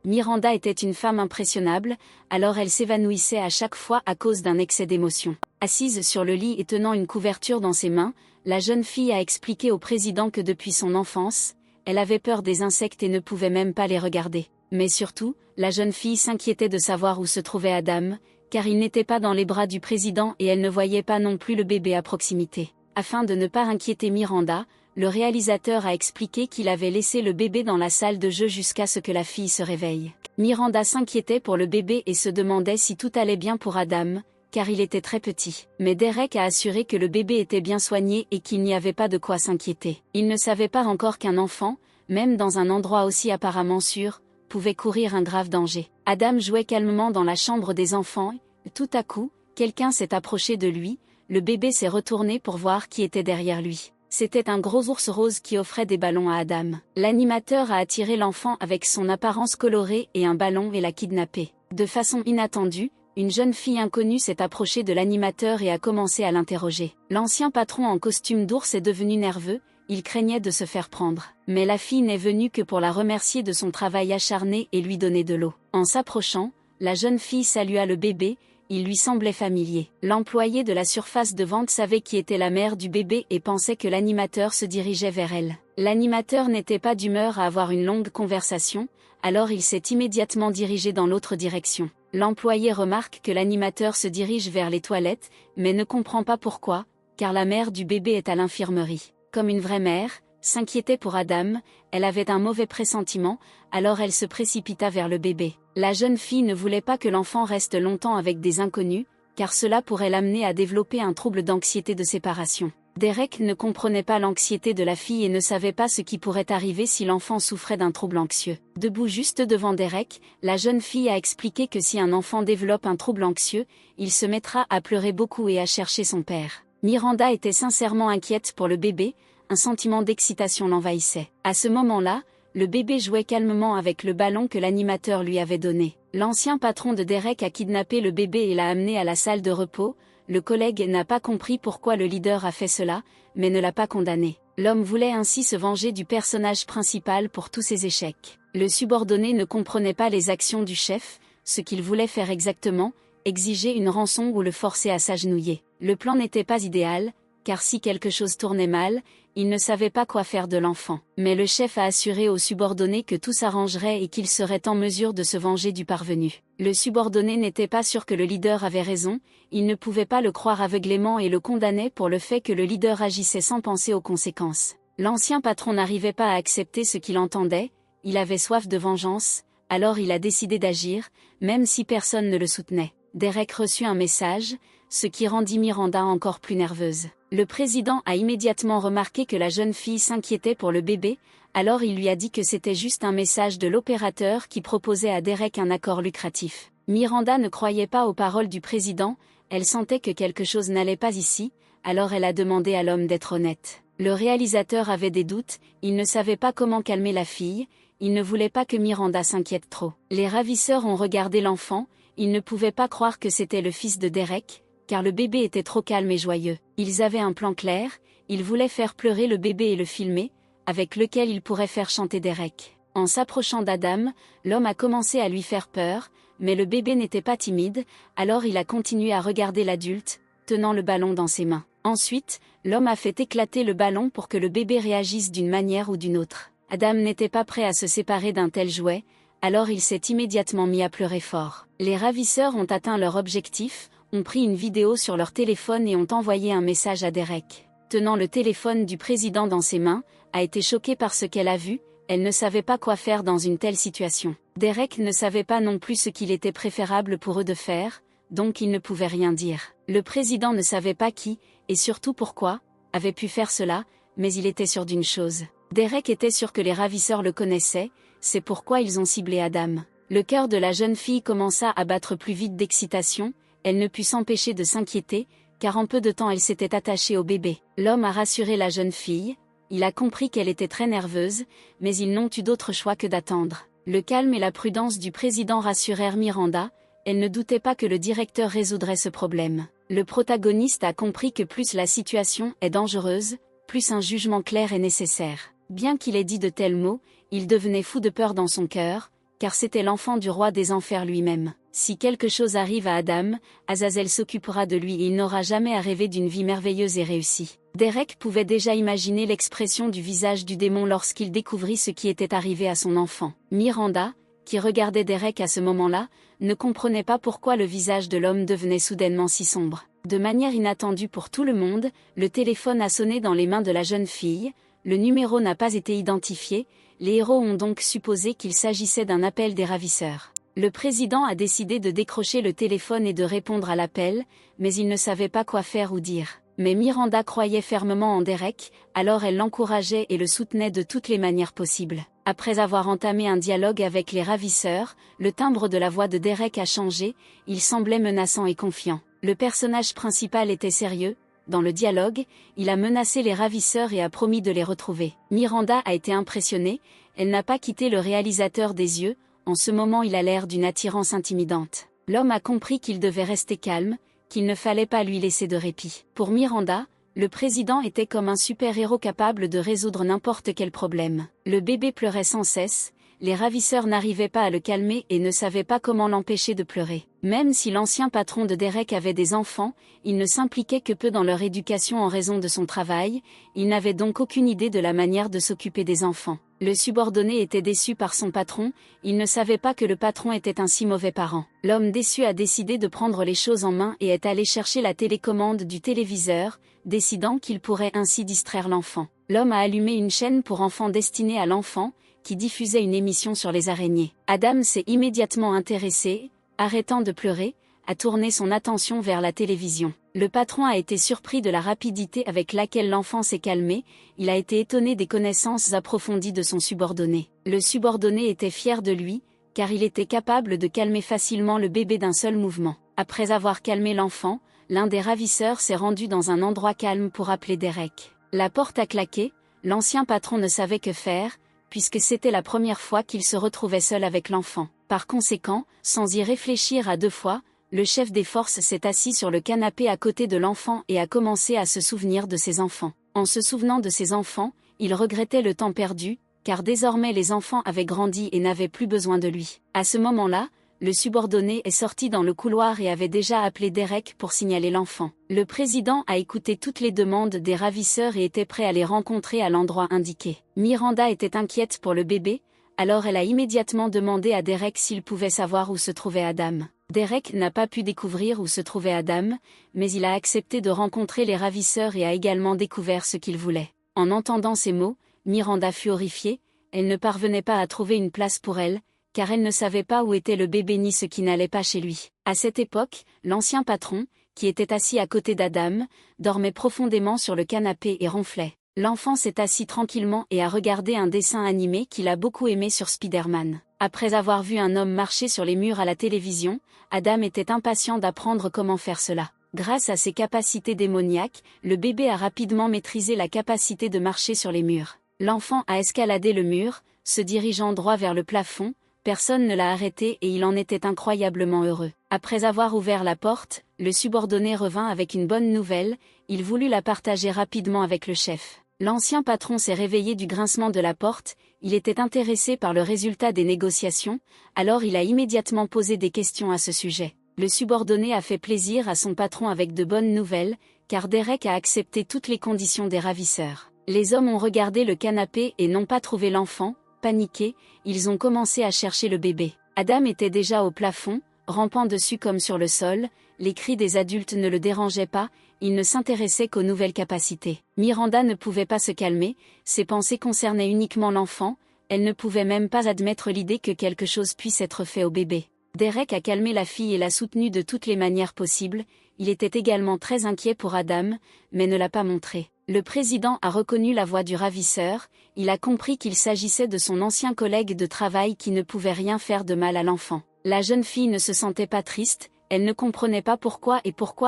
Miranda était une femme impressionnable, alors elle s'évanouissait à chaque fois à cause d'un excès d'émotion. Assise sur le lit et tenant une couverture dans ses mains, la jeune fille a expliqué au président que depuis son enfance, elle avait peur des insectes et ne pouvait même pas les regarder. Mais surtout, la jeune fille s'inquiétait de savoir où se trouvait Adam, car il n'était pas dans les bras du président et elle ne voyait pas non plus le bébé à proximité. Afin de ne pas inquiéter Miranda, le réalisateur a expliqué qu'il avait laissé le bébé dans la salle de jeu jusqu'à ce que la fille se réveille. Miranda s'inquiétait pour le bébé et se demandait si tout allait bien pour Adam, car il était très petit. Mais Derek a assuré que le bébé était bien soigné et qu'il n'y avait pas de quoi s'inquiéter. Il ne savait pas encore qu'un enfant, même dans un endroit aussi apparemment sûr, pouvait courir un grave danger. Adam jouait calmement dans la chambre des enfants et, tout à coup, quelqu'un s'est approché de lui, le bébé s'est retourné pour voir qui était derrière lui. C'était un gros ours rose qui offrait des ballons à Adam. L'animateur a attiré l'enfant avec son apparence colorée et un ballon et l'a kidnappé. De façon inattendue, une jeune fille inconnue s'est approchée de l'animateur et a commencé à l'interroger. L'ancien patron en costume d'ours est devenu nerveux, il craignait de se faire prendre. Mais la fille n'est venue que pour la remercier de son travail acharné et lui donner de l'eau. En s'approchant, la jeune fille salua le bébé, il lui semblait familier. L'employé de la surface de vente savait qui était la mère du bébé et pensait que l'animateur se dirigeait vers elle. L'animateur n'était pas d'humeur à avoir une longue conversation, alors il s'est immédiatement dirigé dans l'autre direction. L'employé remarque que l'animateur se dirige vers les toilettes, mais ne comprend pas pourquoi, car la mère du bébé est à l'infirmerie. Comme une vraie mère, s'inquiétait pour Adam, elle avait un mauvais pressentiment, alors elle se précipita vers le bébé. La jeune fille ne voulait pas que l'enfant reste longtemps avec des inconnus, car cela pourrait l'amener à développer un trouble d'anxiété de séparation. Derek ne comprenait pas l'anxiété de la fille et ne savait pas ce qui pourrait arriver si l'enfant souffrait d'un trouble anxieux. Debout juste devant Derek, la jeune fille a expliqué que si un enfant développe un trouble anxieux, il se mettra à pleurer beaucoup et à chercher son père. Miranda était sincèrement inquiète pour le bébé, un sentiment d'excitation l'envahissait. À ce moment-là, le bébé jouait calmement avec le ballon que l'animateur lui avait donné. L'ancien patron de Derek a kidnappé le bébé et l'a amené à la salle de repos. Le collègue n'a pas compris pourquoi le leader a fait cela, mais ne l'a pas condamné. L'homme voulait ainsi se venger du personnage principal pour tous ses échecs. Le subordonné ne comprenait pas les actions du chef, ce qu'il voulait faire exactement, exiger une rançon ou le forcer à s'agenouiller. Le plan n'était pas idéal, car si quelque chose tournait mal, il ne savait pas quoi faire de l'enfant. Mais le chef a assuré au subordonné que tout s'arrangerait et qu'il serait en mesure de se venger du parvenu. Le subordonné n'était pas sûr que le leader avait raison, il ne pouvait pas le croire aveuglément et le condamnait pour le fait que le leader agissait sans penser aux conséquences. L'ancien patron n'arrivait pas à accepter ce qu'il entendait, il avait soif de vengeance, alors il a décidé d'agir, même si personne ne le soutenait. Derek reçut un message, ce qui rendit Miranda encore plus nerveuse. Le président a immédiatement remarqué que la jeune fille s'inquiétait pour le bébé, alors il lui a dit que c'était juste un message de l'opérateur qui proposait à Derek un accord lucratif. Miranda ne croyait pas aux paroles du président, elle sentait que quelque chose n'allait pas ici, alors elle a demandé à l'homme d'être honnête. Le réalisateur avait des doutes, il ne savait pas comment calmer la fille, il ne voulait pas que Miranda s'inquiète trop. Les ravisseurs ont regardé l'enfant, ils ne pouvaient pas croire que c'était le fils de Derek, car le bébé était trop calme et joyeux. Ils avaient un plan clair, ils voulaient faire pleurer le bébé et le filmer, avec lequel ils pourraient faire chanter Derek. En s'approchant d'Adam, l'homme a commencé à lui faire peur, mais le bébé n'était pas timide, alors il a continué à regarder l'adulte, tenant le ballon dans ses mains. Ensuite, l'homme a fait éclater le ballon pour que le bébé réagisse d'une manière ou d'une autre. Adam n'était pas prêt à se séparer d'un tel jouet, alors il s'est immédiatement mis à pleurer fort. Les ravisseurs ont atteint leur objectif, ont pris une vidéo sur leur téléphone et ont envoyé un message à Derek. Tenant le téléphone du président dans ses mains, a été choquée par ce qu'elle a vu, elle ne savait pas quoi faire dans une telle situation. Derek ne savait pas non plus ce qu'il était préférable pour eux de faire, donc il ne pouvait rien dire. Le président ne savait pas qui, et surtout pourquoi, avait pu faire cela, mais il était sûr d'une chose. Derek était sûr que les ravisseurs le connaissaient, c'est pourquoi ils ont ciblé Adam. Le cœur de la jeune fille commença à battre plus vite d'excitation, elle ne put s'empêcher de s'inquiéter, car en peu de temps elle s'était attachée au bébé. L'homme a rassuré la jeune fille, il a compris qu'elle était très nerveuse, mais ils n'ont eu d'autre choix que d'attendre. Le calme et la prudence du président rassurèrent Miranda, elle ne doutait pas que le directeur résoudrait ce problème. Le protagoniste a compris que plus la situation est dangereuse, plus un jugement clair est nécessaire. Bien qu'il ait dit de tels mots, il devenait fou de peur dans son cœur, car c'était l'enfant du roi des enfers lui-même. Si quelque chose arrive à Adam, Azazel s'occupera de lui et il n'aura jamais à rêver d'une vie merveilleuse et réussie. Derek pouvait déjà imaginer l'expression du visage du démon lorsqu'il découvrit ce qui était arrivé à son enfant. Miranda, qui regardait Derek à ce moment-là, ne comprenait pas pourquoi le visage de l'homme devenait soudainement si sombre. De manière inattendue pour tout le monde, le téléphone a sonné dans les mains de la jeune fille, le numéro n'a pas été identifié, les héros ont donc supposé qu'il s'agissait d'un appel des ravisseurs. Le président a décidé de décrocher le téléphone et de répondre à l'appel, mais il ne savait pas quoi faire ou dire. Mais Miranda croyait fermement en Derek, alors elle l'encourageait et le soutenait de toutes les manières possibles. Après avoir entamé un dialogue avec les ravisseurs, le timbre de la voix de Derek a changé, il semblait menaçant et confiant. Le personnage principal était sérieux. Dans le dialogue, il a menacé les ravisseurs et a promis de les retrouver. Miranda a été impressionnée, elle n'a pas quitté le réalisateur des yeux, en ce moment il a l'air d'une attirance intimidante. L'homme a compris qu'il devait rester calme, qu'il ne fallait pas lui laisser de répit. Pour Miranda, le président était comme un super-héros capable de résoudre n'importe quel problème. Le bébé pleurait sans cesse, les ravisseurs n'arrivaient pas à le calmer et ne savaient pas comment l'empêcher de pleurer. Même si l'ancien patron de Derek avait des enfants, il ne s'impliquait que peu dans leur éducation en raison de son travail, il n'avait donc aucune idée de la manière de s'occuper des enfants. Le subordonné était déçu par son patron, il ne savait pas que le patron était un si mauvais parent. L'homme déçu a décidé de prendre les choses en main et est allé chercher la télécommande du téléviseur, décidant qu'il pourrait ainsi distraire l'enfant. L'homme a allumé une chaîne pour enfants destinée à l'enfant, qui diffusait une émission sur les araignées. Adam s'est immédiatement intéressé, arrêtant de pleurer, a tourné son attention vers la télévision. Le patron a été surpris de la rapidité avec laquelle l'enfant s'est calmé, il a été étonné des connaissances approfondies de son subordonné. Le subordonné était fier de lui, car il était capable de calmer facilement le bébé d'un seul mouvement. Après avoir calmé l'enfant, l'un des ravisseurs s'est rendu dans un endroit calme pour appeler Derek. La porte a claqué, l'ancien patron ne savait que faire, puisque c'était la première fois qu'il se retrouvait seul avec l'enfant. Par conséquent, sans y réfléchir à deux fois, le chef des forces s'est assis sur le canapé à côté de l'enfant et a commencé à se souvenir de ses enfants. En se souvenant de ses enfants, il regrettait le temps perdu, car désormais les enfants avaient grandi et n'avaient plus besoin de lui. À ce moment-là, le subordonné est sorti dans le couloir et avait déjà appelé Derek pour signaler l'enfant. Le président a écouté toutes les demandes des ravisseurs et était prêt à les rencontrer à l'endroit indiqué. Miranda était inquiète pour le bébé, alors elle a immédiatement demandé à Derek s'il pouvait savoir où se trouvait Adam. Derek n'a pas pu découvrir où se trouvait Adam, mais il a accepté de rencontrer les ravisseurs et a également découvert ce qu'il voulait. En entendant ces mots, Miranda fut horrifiée, elle ne parvenait pas à trouver une place pour elle, car elle ne savait pas où était le bébé ni ce qui n'allait pas chez lui. À cette époque, l'ancien patron, qui était assis à côté d'Adam, dormait profondément sur le canapé et ronflait. L'enfant s'est assis tranquillement et a regardé un dessin animé qu'il a beaucoup aimé sur Spider-Man. Après avoir vu un homme marcher sur les murs à la télévision, Adam était impatient d'apprendre comment faire cela. Grâce à ses capacités démoniaques, le bébé a rapidement maîtrisé la capacité de marcher sur les murs. L'enfant a escaladé le mur, se dirigeant droit vers le plafond. Personne ne l'a arrêté et il en était incroyablement heureux. Après avoir ouvert la porte, le subordonné revint avec une bonne nouvelle, il voulut la partager rapidement avec le chef. L'ancien patron s'est réveillé du grincement de la porte, il était intéressé par le résultat des négociations, alors il a immédiatement posé des questions à ce sujet. Le subordonné a fait plaisir à son patron avec de bonnes nouvelles, car Derek a accepté toutes les conditions des ravisseurs. Les hommes ont regardé le canapé et n'ont pas trouvé l'enfant. Paniqués, ils ont commencé à chercher le bébé. Adam était déjà au plafond, rampant dessus comme sur le sol, les cris des adultes ne le dérangeaient pas, il ne s'intéressait qu'aux nouvelles capacités. Miranda ne pouvait pas se calmer, ses pensées concernaient uniquement l'enfant, elle ne pouvait même pas admettre l'idée que quelque chose puisse être fait au bébé. Derek a calmé la fille et l'a soutenue de toutes les manières possibles, il était également très inquiet pour Adam, mais ne l'a pas montré. Le président a reconnu la voix du ravisseur, il a compris qu'il s'agissait de son ancien collègue de travail qui ne pouvait rien faire de mal à l'enfant. La jeune fille ne se sentait pas triste, elle ne comprenait pas pourquoi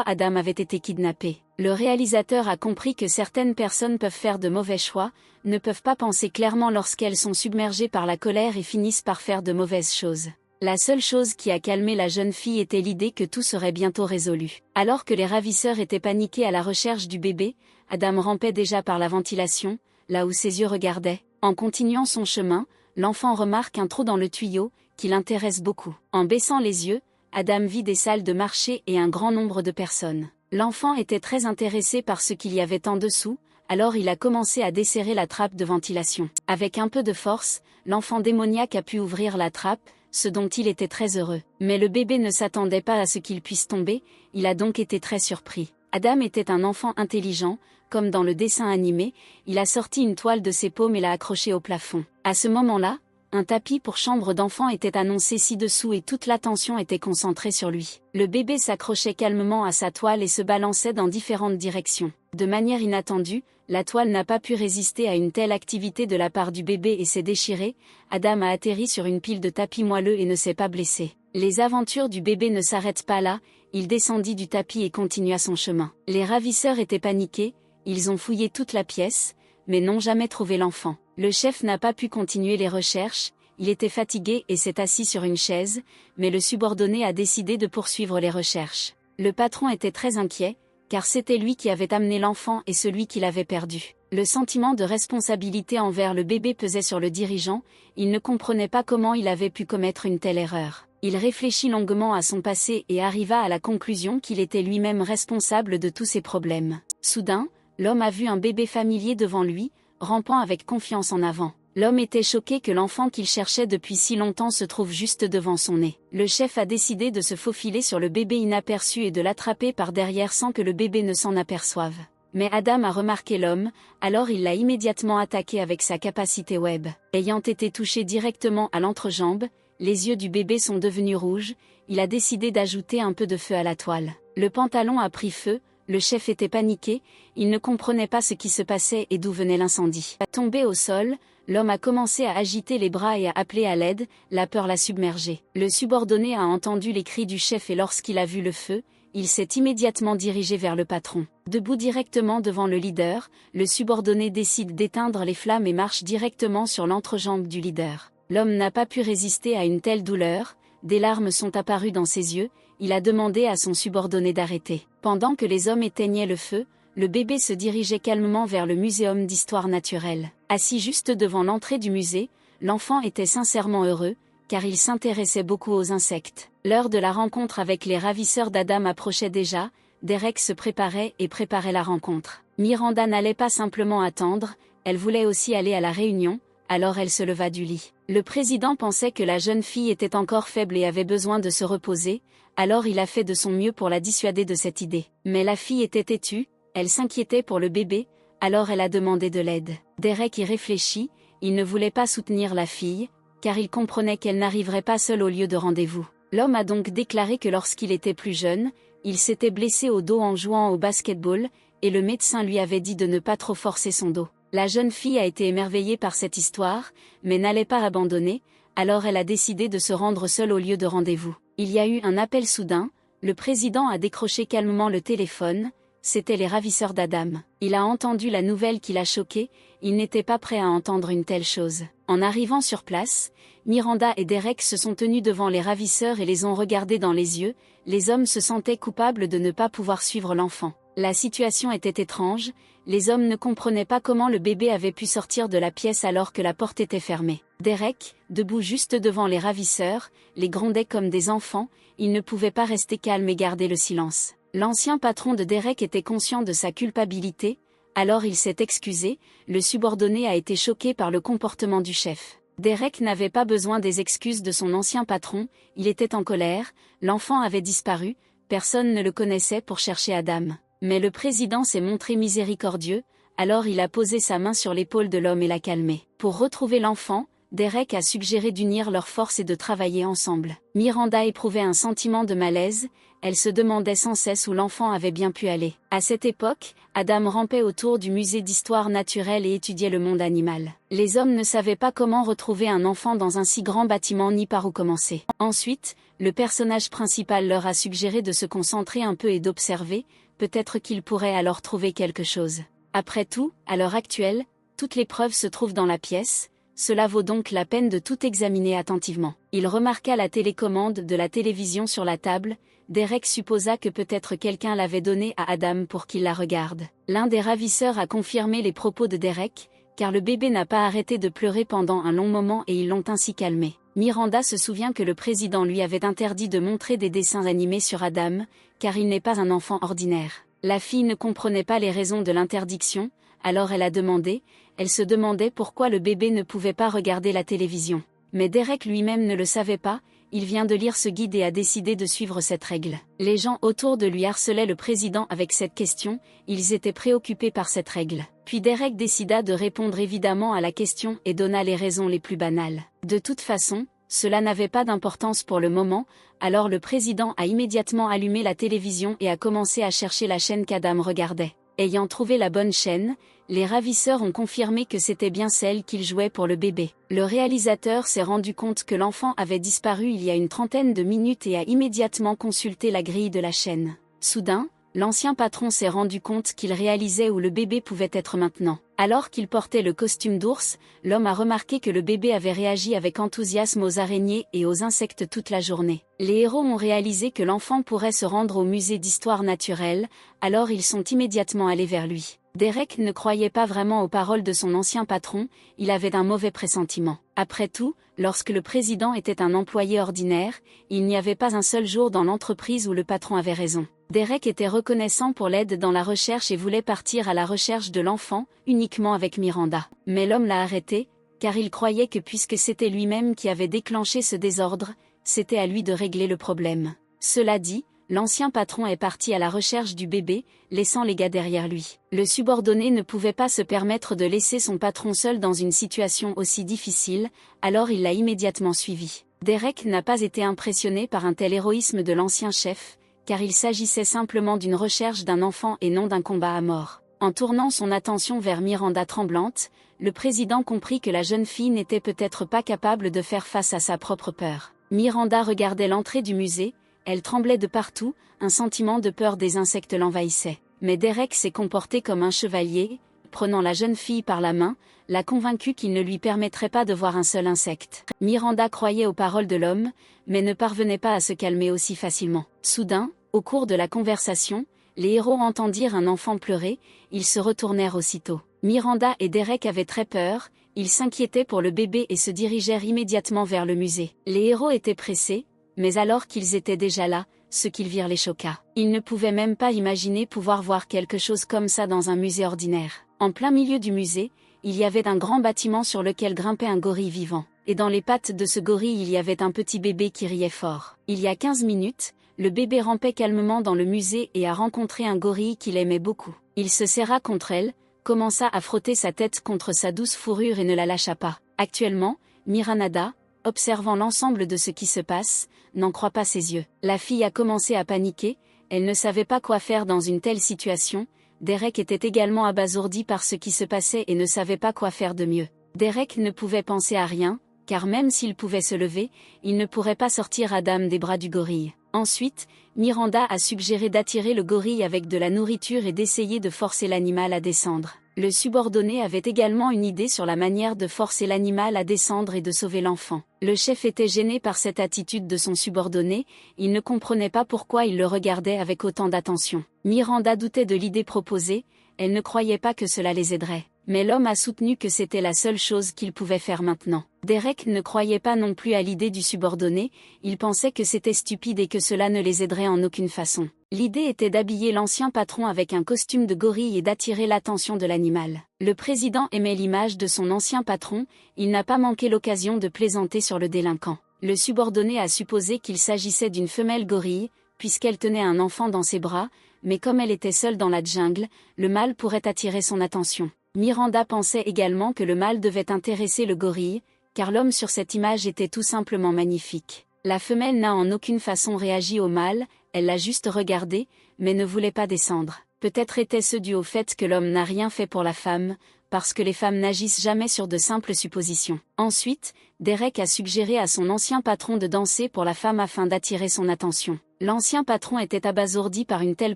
Adam avait été kidnappé. Le réalisateur a compris que certaines personnes peuvent faire de mauvais choix, ne peuvent pas penser clairement lorsqu'elles sont submergées par la colère et finissent par faire de mauvaises choses. La seule chose qui a calmé la jeune fille était l'idée que tout serait bientôt résolu. Alors que les ravisseurs étaient paniqués à la recherche du bébé, Adam rampait déjà par la ventilation, là où ses yeux regardaient. En continuant son chemin, l'enfant remarque un trou dans le tuyau, qui l'intéresse beaucoup. En baissant les yeux, Adam vit des salles de marché et un grand nombre de personnes. L'enfant était très intéressé par ce qu'il y avait en dessous, alors il a commencé à desserrer la trappe de ventilation. Avec un peu de force, l'enfant démoniaque a pu ouvrir la trappe, ce dont il était très heureux. Mais le bébé ne s'attendait pas à ce qu'il puisse tomber, il a donc été très surpris. Adam était un enfant intelligent, comme dans le dessin animé, il a sorti une toile de ses paumes et l'a accrochée au plafond. À ce moment-là, un tapis pour chambre d'enfant était annoncé ci-dessous et toute l'attention était concentrée sur lui. Le bébé s'accrochait calmement à sa toile et se balançait dans différentes directions. De manière inattendue, la toile n'a pas pu résister à une telle activité de la part du bébé et s'est déchirée. Adam a atterri sur une pile de tapis moelleux et ne s'est pas blessé. Les aventures du bébé ne s'arrêtent pas là, il descendit du tapis et continua son chemin. Les ravisseurs étaient paniqués, ils ont fouillé toute la pièce, mais n'ont jamais trouvé l'enfant. Le chef n'a pas pu continuer les recherches, il était fatigué et s'est assis sur une chaise, mais le subordonné a décidé de poursuivre les recherches. Le patron était très inquiet, car c'était lui qui avait amené l'enfant et celui qui l'avait perdu. Le sentiment de responsabilité envers le bébé pesait sur le dirigeant, il ne comprenait pas comment il avait pu commettre une telle erreur. Il réfléchit longuement à son passé et arriva à la conclusion qu'il était lui-même responsable de tous ses problèmes. Soudain, l'homme a vu un bébé familier devant lui, rampant avec confiance en avant. L'homme était choqué que l'enfant qu'il cherchait depuis si longtemps se trouve juste devant son nez. Le chef a décidé de se faufiler sur le bébé inaperçu et de l'attraper par derrière sans que le bébé ne s'en aperçoive. Mais Adam a remarqué l'homme, alors il l'a immédiatement attaqué avec sa capacité web. Ayant été touché directement à l'entrejambe, les yeux du bébé sont devenus rouges, il a décidé d'ajouter un peu de feu à la toile. Le pantalon a pris feu, le chef était paniqué, il ne comprenait pas ce qui se passait et d'où venait l'incendie. Tombé au sol, l'homme a commencé à agiter les bras et à appeler à l'aide, la peur l'a submergé. Le subordonné a entendu les cris du chef et lorsqu'il a vu le feu, il s'est immédiatement dirigé vers le patron. Debout directement devant le leader, le subordonné décide d'éteindre les flammes et marche directement sur l'entrejambe du leader. L'homme n'a pas pu résister à une telle douleur, des larmes sont apparues dans ses yeux, il a demandé à son subordonné d'arrêter. Pendant que les hommes éteignaient le feu, le bébé se dirigeait calmement vers le muséum d'histoire naturelle. Assis juste devant l'entrée du musée, l'enfant était sincèrement heureux, car il s'intéressait beaucoup aux insectes. L'heure de la rencontre avec les ravisseurs d'Adam approchait déjà, Derek se préparait et préparait la rencontre. Miranda n'allait pas simplement attendre, elle voulait aussi aller à la réunion, alors elle se leva du lit. Le président pensait que la jeune fille était encore faible et avait besoin de se reposer, alors il a fait de son mieux pour la dissuader de cette idée. Mais la fille était têtue, elle s'inquiétait pour le bébé, alors elle a demandé de l'aide. Derek y réfléchit, il ne voulait pas soutenir la fille, car il comprenait qu'elle n'arriverait pas seule au lieu de rendez-vous. L'homme a donc déclaré que lorsqu'il était plus jeune, il s'était blessé au dos en jouant au basketball, et le médecin lui avait dit de ne pas trop forcer son dos. La jeune fille a été émerveillée par cette histoire, mais n'allait pas abandonner, alors elle a décidé de se rendre seule au lieu de rendez-vous. Il y a eu un appel soudain, le président a décroché calmement le téléphone, c'étaient les ravisseurs d'Adam. Il a entendu la nouvelle qui l'a choqué, il n'était pas prêt à entendre une telle chose. En arrivant sur place, Miranda et Derek se sont tenus devant les ravisseurs et les ont regardés dans les yeux, les hommes se sentaient coupables de ne pas pouvoir suivre l'enfant. La situation était étrange, les hommes ne comprenaient pas comment le bébé avait pu sortir de la pièce alors que la porte était fermée. Derek, debout juste devant les ravisseurs, les grondait comme des enfants, il ne pouvait pas rester calme et garder le silence. L'ancien patron de Derek était conscient de sa culpabilité, alors il s'est excusé, le subordonné a été choqué par le comportement du chef. Derek n'avait pas besoin des excuses de son ancien patron, il était en colère, l'enfant avait disparu, personne ne le connaissait pour chercher Adam. Mais le président s'est montré miséricordieux, alors il a posé sa main sur l'épaule de l'homme et l'a calmé. Pour retrouver l'enfant, Derek a suggéré d'unir leurs forces et de travailler ensemble. Miranda éprouvait un sentiment de malaise, elle se demandait sans cesse où l'enfant avait bien pu aller. À cette époque, Adam rampait autour du musée d'histoire naturelle et étudiait le monde animal. Les hommes ne savaient pas comment retrouver un enfant dans un si grand bâtiment ni par où commencer. Ensuite, le personnage principal leur a suggéré de se concentrer un peu et d'observer, peut-être qu'ils pourraient alors trouver quelque chose. Après tout, à l'heure actuelle, toutes les preuves se trouvent dans la pièce, cela vaut donc la peine de tout examiner attentivement. Il remarqua la télécommande de la télévision sur la table, Derek supposa que peut-être quelqu'un l'avait donnée à Adam pour qu'il la regarde. L'un des ravisseurs a confirmé les propos de Derek, car le bébé n'a pas arrêté de pleurer pendant un long moment et ils l'ont ainsi calmé. Miranda se souvient que le président lui avait interdit de montrer des dessins animés sur Adam, car il n'est pas un enfant ordinaire. La fille ne comprenait pas les raisons de l'interdiction, alors elle a demandé, elle se demandait pourquoi le bébé ne pouvait pas regarder la télévision. Mais Derek lui-même ne le savait pas, il vient de lire ce guide et a décidé de suivre cette règle. Les gens autour de lui harcelaient le président avec cette question, ils étaient préoccupés par cette règle. Puis Derek décida de répondre évidemment à la question et donna les raisons les plus banales. De toute façon, cela n'avait pas d'importance pour le moment, alors le président a immédiatement allumé la télévision et a commencé à chercher la chaîne qu'Adam regardait. Ayant trouvé la bonne chaîne, les ravisseurs ont confirmé que c'était bien celle qu'il jouait pour le bébé. Le réalisateur s'est rendu compte que l'enfant avait disparu il y a une trentaine de minutes et a immédiatement consulté la grille de la chaîne. Soudain, l'ancien patron s'est rendu compte qu'il réalisait où le bébé pouvait être maintenant. Alors qu'il portait le costume d'ours, l'homme a remarqué que le bébé avait réagi avec enthousiasme aux araignées et aux insectes toute la journée. Les héros ont réalisé que l'enfant pourrait se rendre au musée d'histoire naturelle, alors ils sont immédiatement allés vers lui. Derek ne croyait pas vraiment aux paroles de son ancien patron, il avait un mauvais pressentiment. Après tout, lorsque le président était un employé ordinaire, il n'y avait pas un seul jour dans l'entreprise où le patron avait raison. Derek était reconnaissant pour l'aide dans la recherche et voulait partir à la recherche de l'enfant, uniquement avec Miranda. Mais l'homme l'a arrêté, car il croyait que puisque c'était lui-même qui avait déclenché ce désordre, c'était à lui de régler le problème. Cela dit, l'ancien patron est parti à la recherche du bébé, laissant les gars derrière lui. Le subordonné ne pouvait pas se permettre de laisser son patron seul dans une situation aussi difficile, alors il l'a immédiatement suivi. Derek n'a pas été impressionné par un tel héroïsme de l'ancien chef, car il s'agissait simplement d'une recherche d'un enfant et non d'un combat à mort. En tournant son attention vers Miranda tremblante, le président comprit que la jeune fille n'était peut-être pas capable de faire face à sa propre peur. Miranda regardait l'entrée du musée, elle tremblait de partout, un sentiment de peur des insectes l'envahissait. Mais Derek s'est comporté comme un chevalier, prenant la jeune fille par la main, l'a convaincu qu'il ne lui permettrait pas de voir un seul insecte. Miranda croyait aux paroles de l'homme, mais ne parvenait pas à se calmer aussi facilement. Soudain, au cours de la conversation, les héros entendirent un enfant pleurer, ils se retournèrent aussitôt. Miranda et Derek avaient très peur, ils s'inquiétaient pour le bébé et se dirigèrent immédiatement vers le musée. Les héros étaient pressés, mais alors qu'ils étaient déjà là, ce qu'ils virent les choqua. Ils ne pouvaient même pas imaginer pouvoir voir quelque chose comme ça dans un musée ordinaire. En plein milieu du musée, il y avait un grand bâtiment sur lequel grimpait un gorille vivant. Et dans les pattes de ce gorille il y avait un petit bébé qui riait fort. Il y a 15 minutes, le bébé rampait calmement dans le musée et a rencontré un gorille qu'il aimait beaucoup. Il se serra contre elle, commença à frotter sa tête contre sa douce fourrure et ne la lâcha pas. Actuellement, Miranda, observant l'ensemble de ce qui se passe, n'en croit pas ses yeux. La fille a commencé à paniquer, elle ne savait pas quoi faire dans une telle situation. Derek était également abasourdi par ce qui se passait et ne savait pas quoi faire de mieux. Derek ne pouvait penser à rien, car même s'il pouvait se lever, il ne pourrait pas sortir Adam des bras du gorille. Ensuite, Miranda a suggéré d'attirer le gorille avec de la nourriture et d'essayer de forcer l'animal à descendre. Le subordonné avait également une idée sur la manière de forcer l'animal à descendre et de sauver l'enfant. Le chef était gêné par cette attitude de son subordonné, il ne comprenait pas pourquoi il le regardait avec autant d'attention. Miranda doutait de l'idée proposée, elle ne croyait pas que cela les aiderait. Mais l'homme a soutenu que c'était la seule chose qu'il pouvait faire maintenant. Derek ne croyait pas non plus à l'idée du subordonné, il pensait que c'était stupide et que cela ne les aiderait en aucune façon. L'idée était d'habiller l'ancien patron avec un costume de gorille et d'attirer l'attention de l'animal. Le président aimait l'image de son ancien patron, il n'a pas manqué l'occasion de plaisanter sur le délinquant. Le subordonné a supposé qu'il s'agissait d'une femelle gorille, puisqu'elle tenait un enfant dans ses bras, mais comme elle était seule dans la jungle, le mâle pourrait attirer son attention. Miranda pensait également que le mâle devait intéresser le gorille, car l'homme sur cette image était tout simplement magnifique. La femelle n'a en aucune façon réagi au mâle, elle l'a juste regardé, mais ne voulait pas descendre. Peut-être était-ce dû au fait que l'homme n'a rien fait pour la femme, parce que les femmes n'agissent jamais sur de simples suppositions. Ensuite, Derek a suggéré à son ancien patron de danser pour la femme afin d'attirer son attention. L'ancien patron était abasourdi par une telle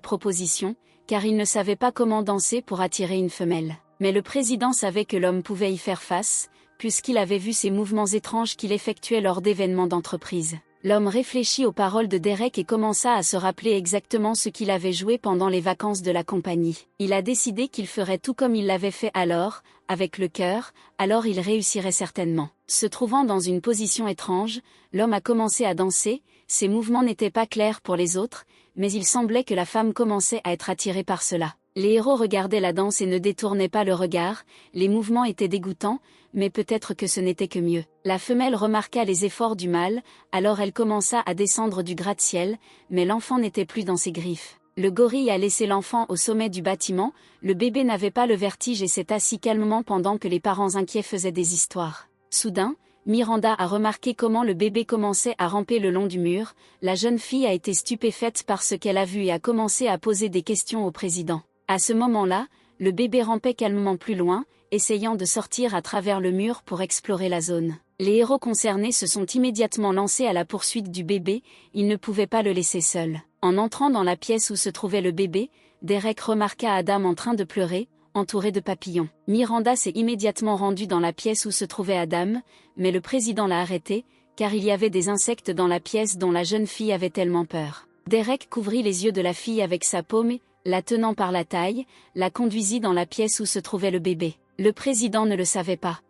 proposition, car il ne savait pas comment danser pour attirer une femelle. Mais le président savait que l'homme pouvait y faire face, puisqu'il avait vu ces mouvements étranges qu'il effectuait lors d'événements d'entreprise. L'homme réfléchit aux paroles de Derek et commença à se rappeler exactement ce qu'il avait joué pendant les vacances de la compagnie. Il a décidé qu'il ferait tout comme il l'avait fait alors, avec le cœur, alors il réussirait certainement. Se trouvant dans une position étrange, l'homme a commencé à danser, ses mouvements n'étaient pas clairs pour les autres, mais il semblait que la femme commençait à être attirée par cela. Les héros regardaient la danse et ne détournaient pas le regard, les mouvements étaient dégoûtants, mais peut-être que ce n'était que mieux. La femelle remarqua les efforts du mâle, alors elle commença à descendre du gratte-ciel, mais l'enfant n'était plus dans ses griffes. Le gorille a laissé l'enfant au sommet du bâtiment, le bébé n'avait pas le vertige et s'est assis calmement pendant que les parents inquiets faisaient des histoires. Soudain, Miranda a remarqué comment le bébé commençait à ramper le long du mur, la jeune fille a été stupéfaite par ce qu'elle a vu et a commencé à poser des questions au président. À ce moment-là, le bébé rampait calmement plus loin, essayant de sortir à travers le mur pour explorer la zone. Les héros concernés se sont immédiatement lancés à la poursuite du bébé, ils ne pouvaient pas le laisser seul. En entrant dans la pièce où se trouvait le bébé, Derek remarqua Adam en train de pleurer, entouré de papillons. Miranda s'est immédiatement rendue dans la pièce où se trouvait Adam, mais le président l'a arrêté, car il y avait des insectes dans la pièce dont la jeune fille avait tellement peur. Derek couvrit les yeux de la fille avec sa paume et, la tenant par la taille, la conduisit dans la pièce où se trouvait le bébé. Le président ne le savait pas.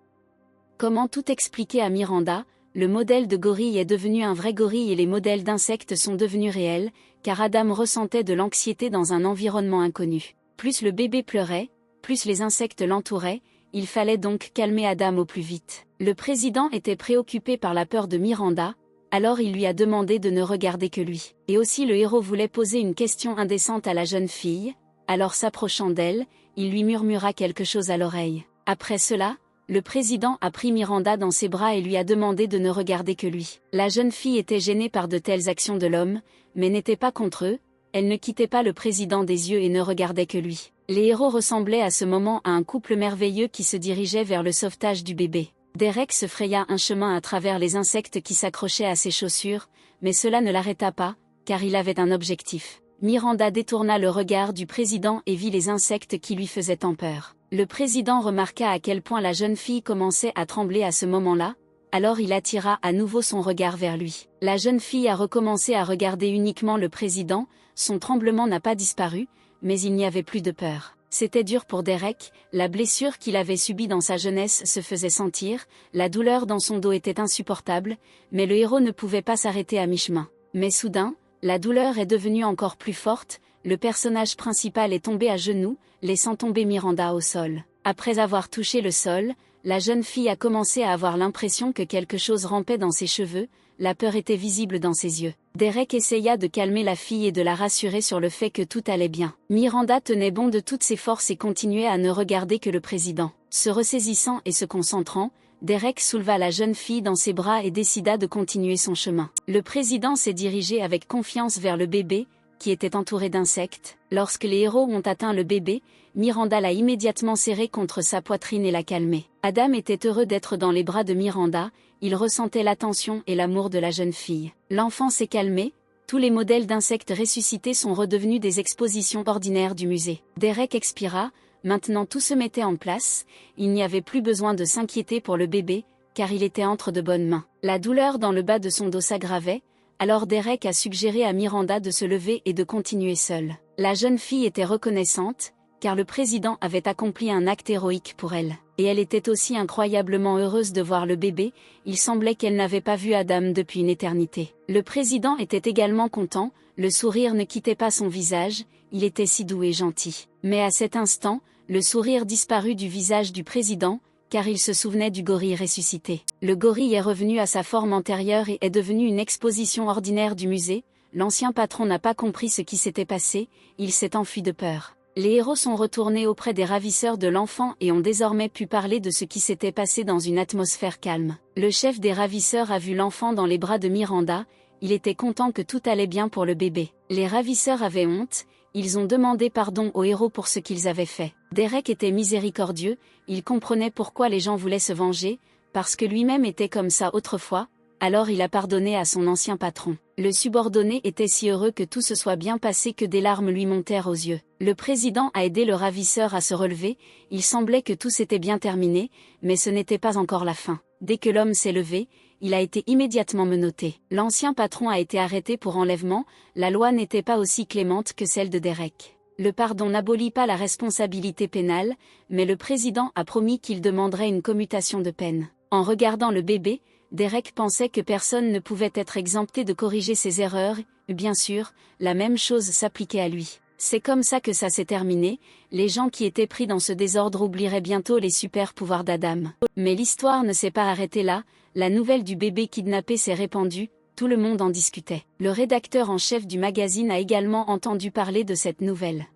Comment tout expliquer à Miranda? Le modèle de gorille est devenu un vrai gorille et les modèles d'insectes sont devenus réels, car Adam ressentait de l'anxiété dans un environnement inconnu. Plus le bébé pleurait, plus les insectes l'entouraient, il fallait donc calmer Adam au plus vite. Le président était préoccupé par la peur de Miranda, alors il lui a demandé de ne regarder que lui. Et aussi le héros voulait poser une question indécente à la jeune fille, alors s'approchant d'elle, il lui murmura quelque chose à l'oreille. Après cela, le président a pris Miranda dans ses bras et lui a demandé de ne regarder que lui. La jeune fille était gênée par de telles actions de l'homme, mais n'était pas contre eux, elle ne quittait pas le président des yeux et ne regardait que lui. Les héros ressemblaient à ce moment à un couple merveilleux qui se dirigeait vers le sauvetage du bébé. Derek se fraya un chemin à travers les insectes qui s'accrochaient à ses chaussures, mais cela ne l'arrêta pas, car il avait un objectif. Miranda détourna le regard du président et vit les insectes qui lui faisaient tant peur. Le président remarqua à quel point la jeune fille commençait à trembler à ce moment-là, alors il attira à nouveau son regard vers lui. La jeune fille a recommencé à regarder uniquement le président, son tremblement n'a pas disparu, mais il n'y avait plus de peur. C'était dur pour Derek, la blessure qu'il avait subie dans sa jeunesse se faisait sentir, la douleur dans son dos était insupportable, mais le héros ne pouvait pas s'arrêter à mi-chemin. Mais soudain, la douleur est devenue encore plus forte, le personnage principal est tombé à genoux, laissant tomber Miranda au sol. Après avoir touché le sol, la jeune fille a commencé à avoir l'impression que quelque chose rampait dans ses cheveux, la peur était visible dans ses yeux. Derek essaya de calmer la fille et de la rassurer sur le fait que tout allait bien. Miranda tenait bon de toutes ses forces et continuait à ne regarder que le président. Se ressaisissant et se concentrant, Derek souleva la jeune fille dans ses bras et décida de continuer son chemin. Le président s'est dirigé avec confiance vers le bébé, qui était entouré d'insectes. Lorsque les héros ont atteint le bébé, Miranda l'a immédiatement serré contre sa poitrine et l'a calmé. Adam était heureux d'être dans les bras de Miranda, il ressentait l'attention et l'amour de la jeune fille. L'enfant s'est calmé, tous les modèles d'insectes ressuscités sont redevenus des expositions ordinaires du musée. Derek expira, maintenant tout se mettait en place, il n'y avait plus besoin de s'inquiéter pour le bébé, car il était entre de bonnes mains. La douleur dans le bas de son dos s'aggravait, alors Derek a suggéré à Miranda de se lever et de continuer seule. La jeune fille était reconnaissante, car le président avait accompli un acte héroïque pour elle. Et elle était aussi incroyablement heureuse de voir le bébé, il semblait qu'elle n'avait pas vu Adam depuis une éternité. Le président était également content, le sourire ne quittait pas son visage, il était si doux et gentil. Mais à cet instant, le sourire disparut du visage du président, car il se souvenait du gorille ressuscité. Le gorille est revenu à sa forme antérieure et est devenu une exposition ordinaire du musée, l'ancien patron n'a pas compris ce qui s'était passé, il s'est enfui de peur. Les héros sont retournés auprès des ravisseurs de l'enfant et ont désormais pu parler de ce qui s'était passé dans une atmosphère calme. Le chef des ravisseurs a vu l'enfant dans les bras de Miranda, il était content que tout allait bien pour le bébé. Les ravisseurs avaient honte, ils ont demandé pardon aux héros pour ce qu'ils avaient fait. Derek était miséricordieux, il comprenait pourquoi les gens voulaient se venger, parce que lui-même était comme ça autrefois, alors il a pardonné à son ancien patron. Le subordonné était si heureux que tout se soit bien passé que des larmes lui montèrent aux yeux. Le président a aidé le ravisseur à se relever, il semblait que tout s'était bien terminé, mais ce n'était pas encore la fin. Dès que l'homme s'est levé, il a été immédiatement menotté. L'ancien patron a été arrêté pour enlèvement, la loi n'était pas aussi clémente que celle de Derek. Le pardon n'abolit pas la responsabilité pénale, mais le président a promis qu'il demanderait une commutation de peine. En regardant le bébé, Derek pensait que personne ne pouvait être exempté de corriger ses erreurs, et bien sûr, la même chose s'appliquait à lui. C'est comme ça que ça s'est terminé, les gens qui étaient pris dans ce désordre oublieraient bientôt les super pouvoirs d'Adam. Mais l'histoire ne s'est pas arrêtée là, la nouvelle du bébé kidnappé s'est répandue, tout le monde en discutait. Le rédacteur en chef du magazine a également entendu parler de cette nouvelle.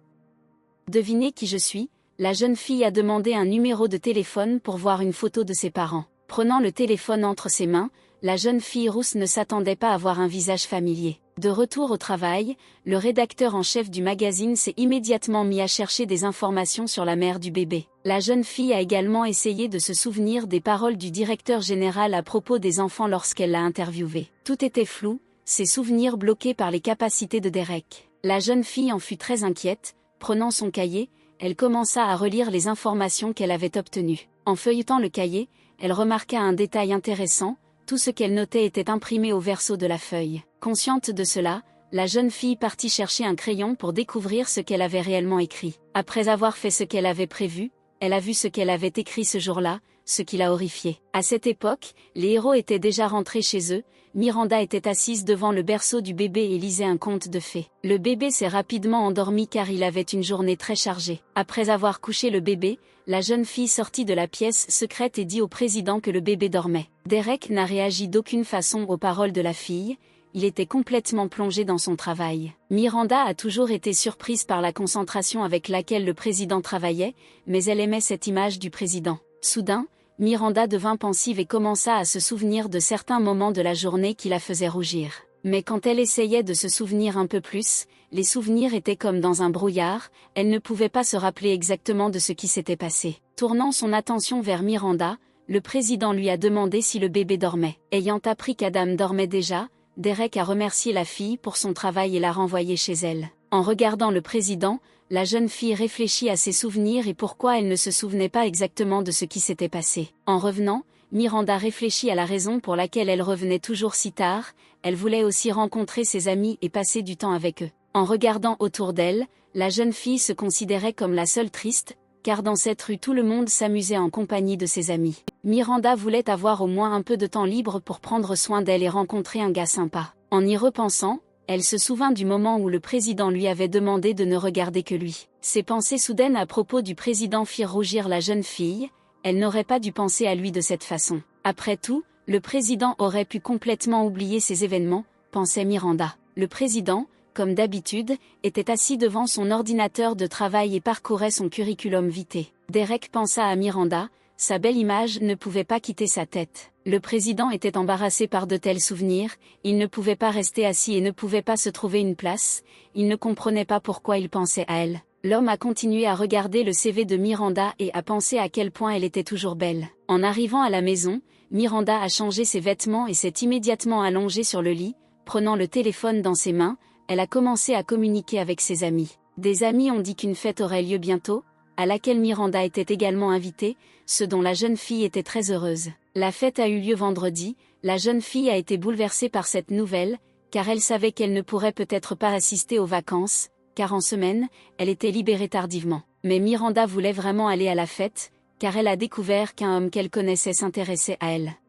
Devinez qui je suis, la jeune fille a demandé un numéro de téléphone pour voir une photo de ses parents. Prenant le téléphone entre ses mains, la jeune fille rousse ne s'attendait pas à voir un visage familier. De retour au travail, le rédacteur en chef du magazine s'est immédiatement mis à chercher des informations sur la mère du bébé. La jeune fille a également essayé de se souvenir des paroles du directeur général à propos des enfants lorsqu'elle l'a interviewé. Tout était flou, ses souvenirs bloqués par les capacités de Derek. La jeune fille en fut très inquiète. Prenant son cahier, elle commença à relire les informations qu'elle avait obtenues. En feuilletant le cahier, elle remarqua un détail intéressant, tout ce qu'elle notait était imprimé au verso de la feuille. Consciente de cela, la jeune fille partit chercher un crayon pour découvrir ce qu'elle avait réellement écrit. Après avoir fait ce qu'elle avait prévu, elle a vu ce qu'elle avait écrit ce jour-là, ce qui l'a horrifiée. À cette époque, les héros étaient déjà rentrés chez eux. Miranda était assise devant le berceau du bébé et lisait un conte de fées. Le bébé s'est rapidement endormi car il avait une journée très chargée. Après avoir couché le bébé, la jeune fille sortit de la pièce secrète et dit au président que le bébé dormait. Derek n'a réagi d'aucune façon aux paroles de la fille. Il était complètement plongé dans son travail. Miranda a toujours été surprise par la concentration avec laquelle le président travaillait, mais elle aimait cette image du président. Soudain, Miranda devint pensive et commença à se souvenir de certains moments de la journée qui la faisaient rougir. Mais quand elle essayait de se souvenir un peu plus, les souvenirs étaient comme dans un brouillard, elle ne pouvait pas se rappeler exactement de ce qui s'était passé. Tournant son attention vers Miranda, le président lui a demandé si le bébé dormait. Ayant appris qu'Adam dormait déjà, Derek a remercié la fille pour son travail et l'a renvoyée chez elle. En regardant le président, la jeune fille réfléchit à ses souvenirs et pourquoi elle ne se souvenait pas exactement de ce qui s'était passé. En revenant, Miranda réfléchit à la raison pour laquelle elle revenait toujours si tard. Elle voulait aussi rencontrer ses amis et passer du temps avec eux. En regardant autour d'elle, la jeune fille se considérait comme la seule triste, car dans cette rue tout le monde s'amusait en compagnie de ses amis. Miranda voulait avoir au moins un peu de temps libre pour prendre soin d'elle et rencontrer un gars sympa. En y repensant, elle se souvint du moment où le président lui avait demandé de ne regarder que lui. Ses pensées soudaines à propos du président firent rougir la jeune fille. Elle n'aurait pas dû penser à lui de cette façon. Après tout, le président aurait pu complètement oublier ces événements, pensait Miranda. Le président, comme d'habitude, était assis devant son ordinateur de travail et parcourait son curriculum vitae. Derek pensa à Miranda. Sa belle image ne pouvait pas quitter sa tête. Le président était embarrassé par de tels souvenirs, il ne pouvait pas rester assis et ne pouvait pas se trouver une place, il ne comprenait pas pourquoi il pensait à elle. L'homme a continué à regarder le CV de Miranda et a pensé à quel point elle était toujours belle. En arrivant à la maison, Miranda a changé ses vêtements et s'est immédiatement allongée sur le lit, prenant le téléphone dans ses mains, elle a commencé à communiquer avec ses amis. Des amis ont dit qu'une fête aurait lieu bientôt, à laquelle Miranda était également invitée, ce dont la jeune fille était très heureuse. La fête a eu lieu vendredi, la jeune fille a été bouleversée par cette nouvelle, car elle savait qu'elle ne pourrait peut-être pas assister aux vacances, car en semaine, elle était libérée tardivement. Mais Miranda voulait vraiment aller à la fête, car elle a découvert qu'un homme qu'elle connaissait s'intéressait à elle.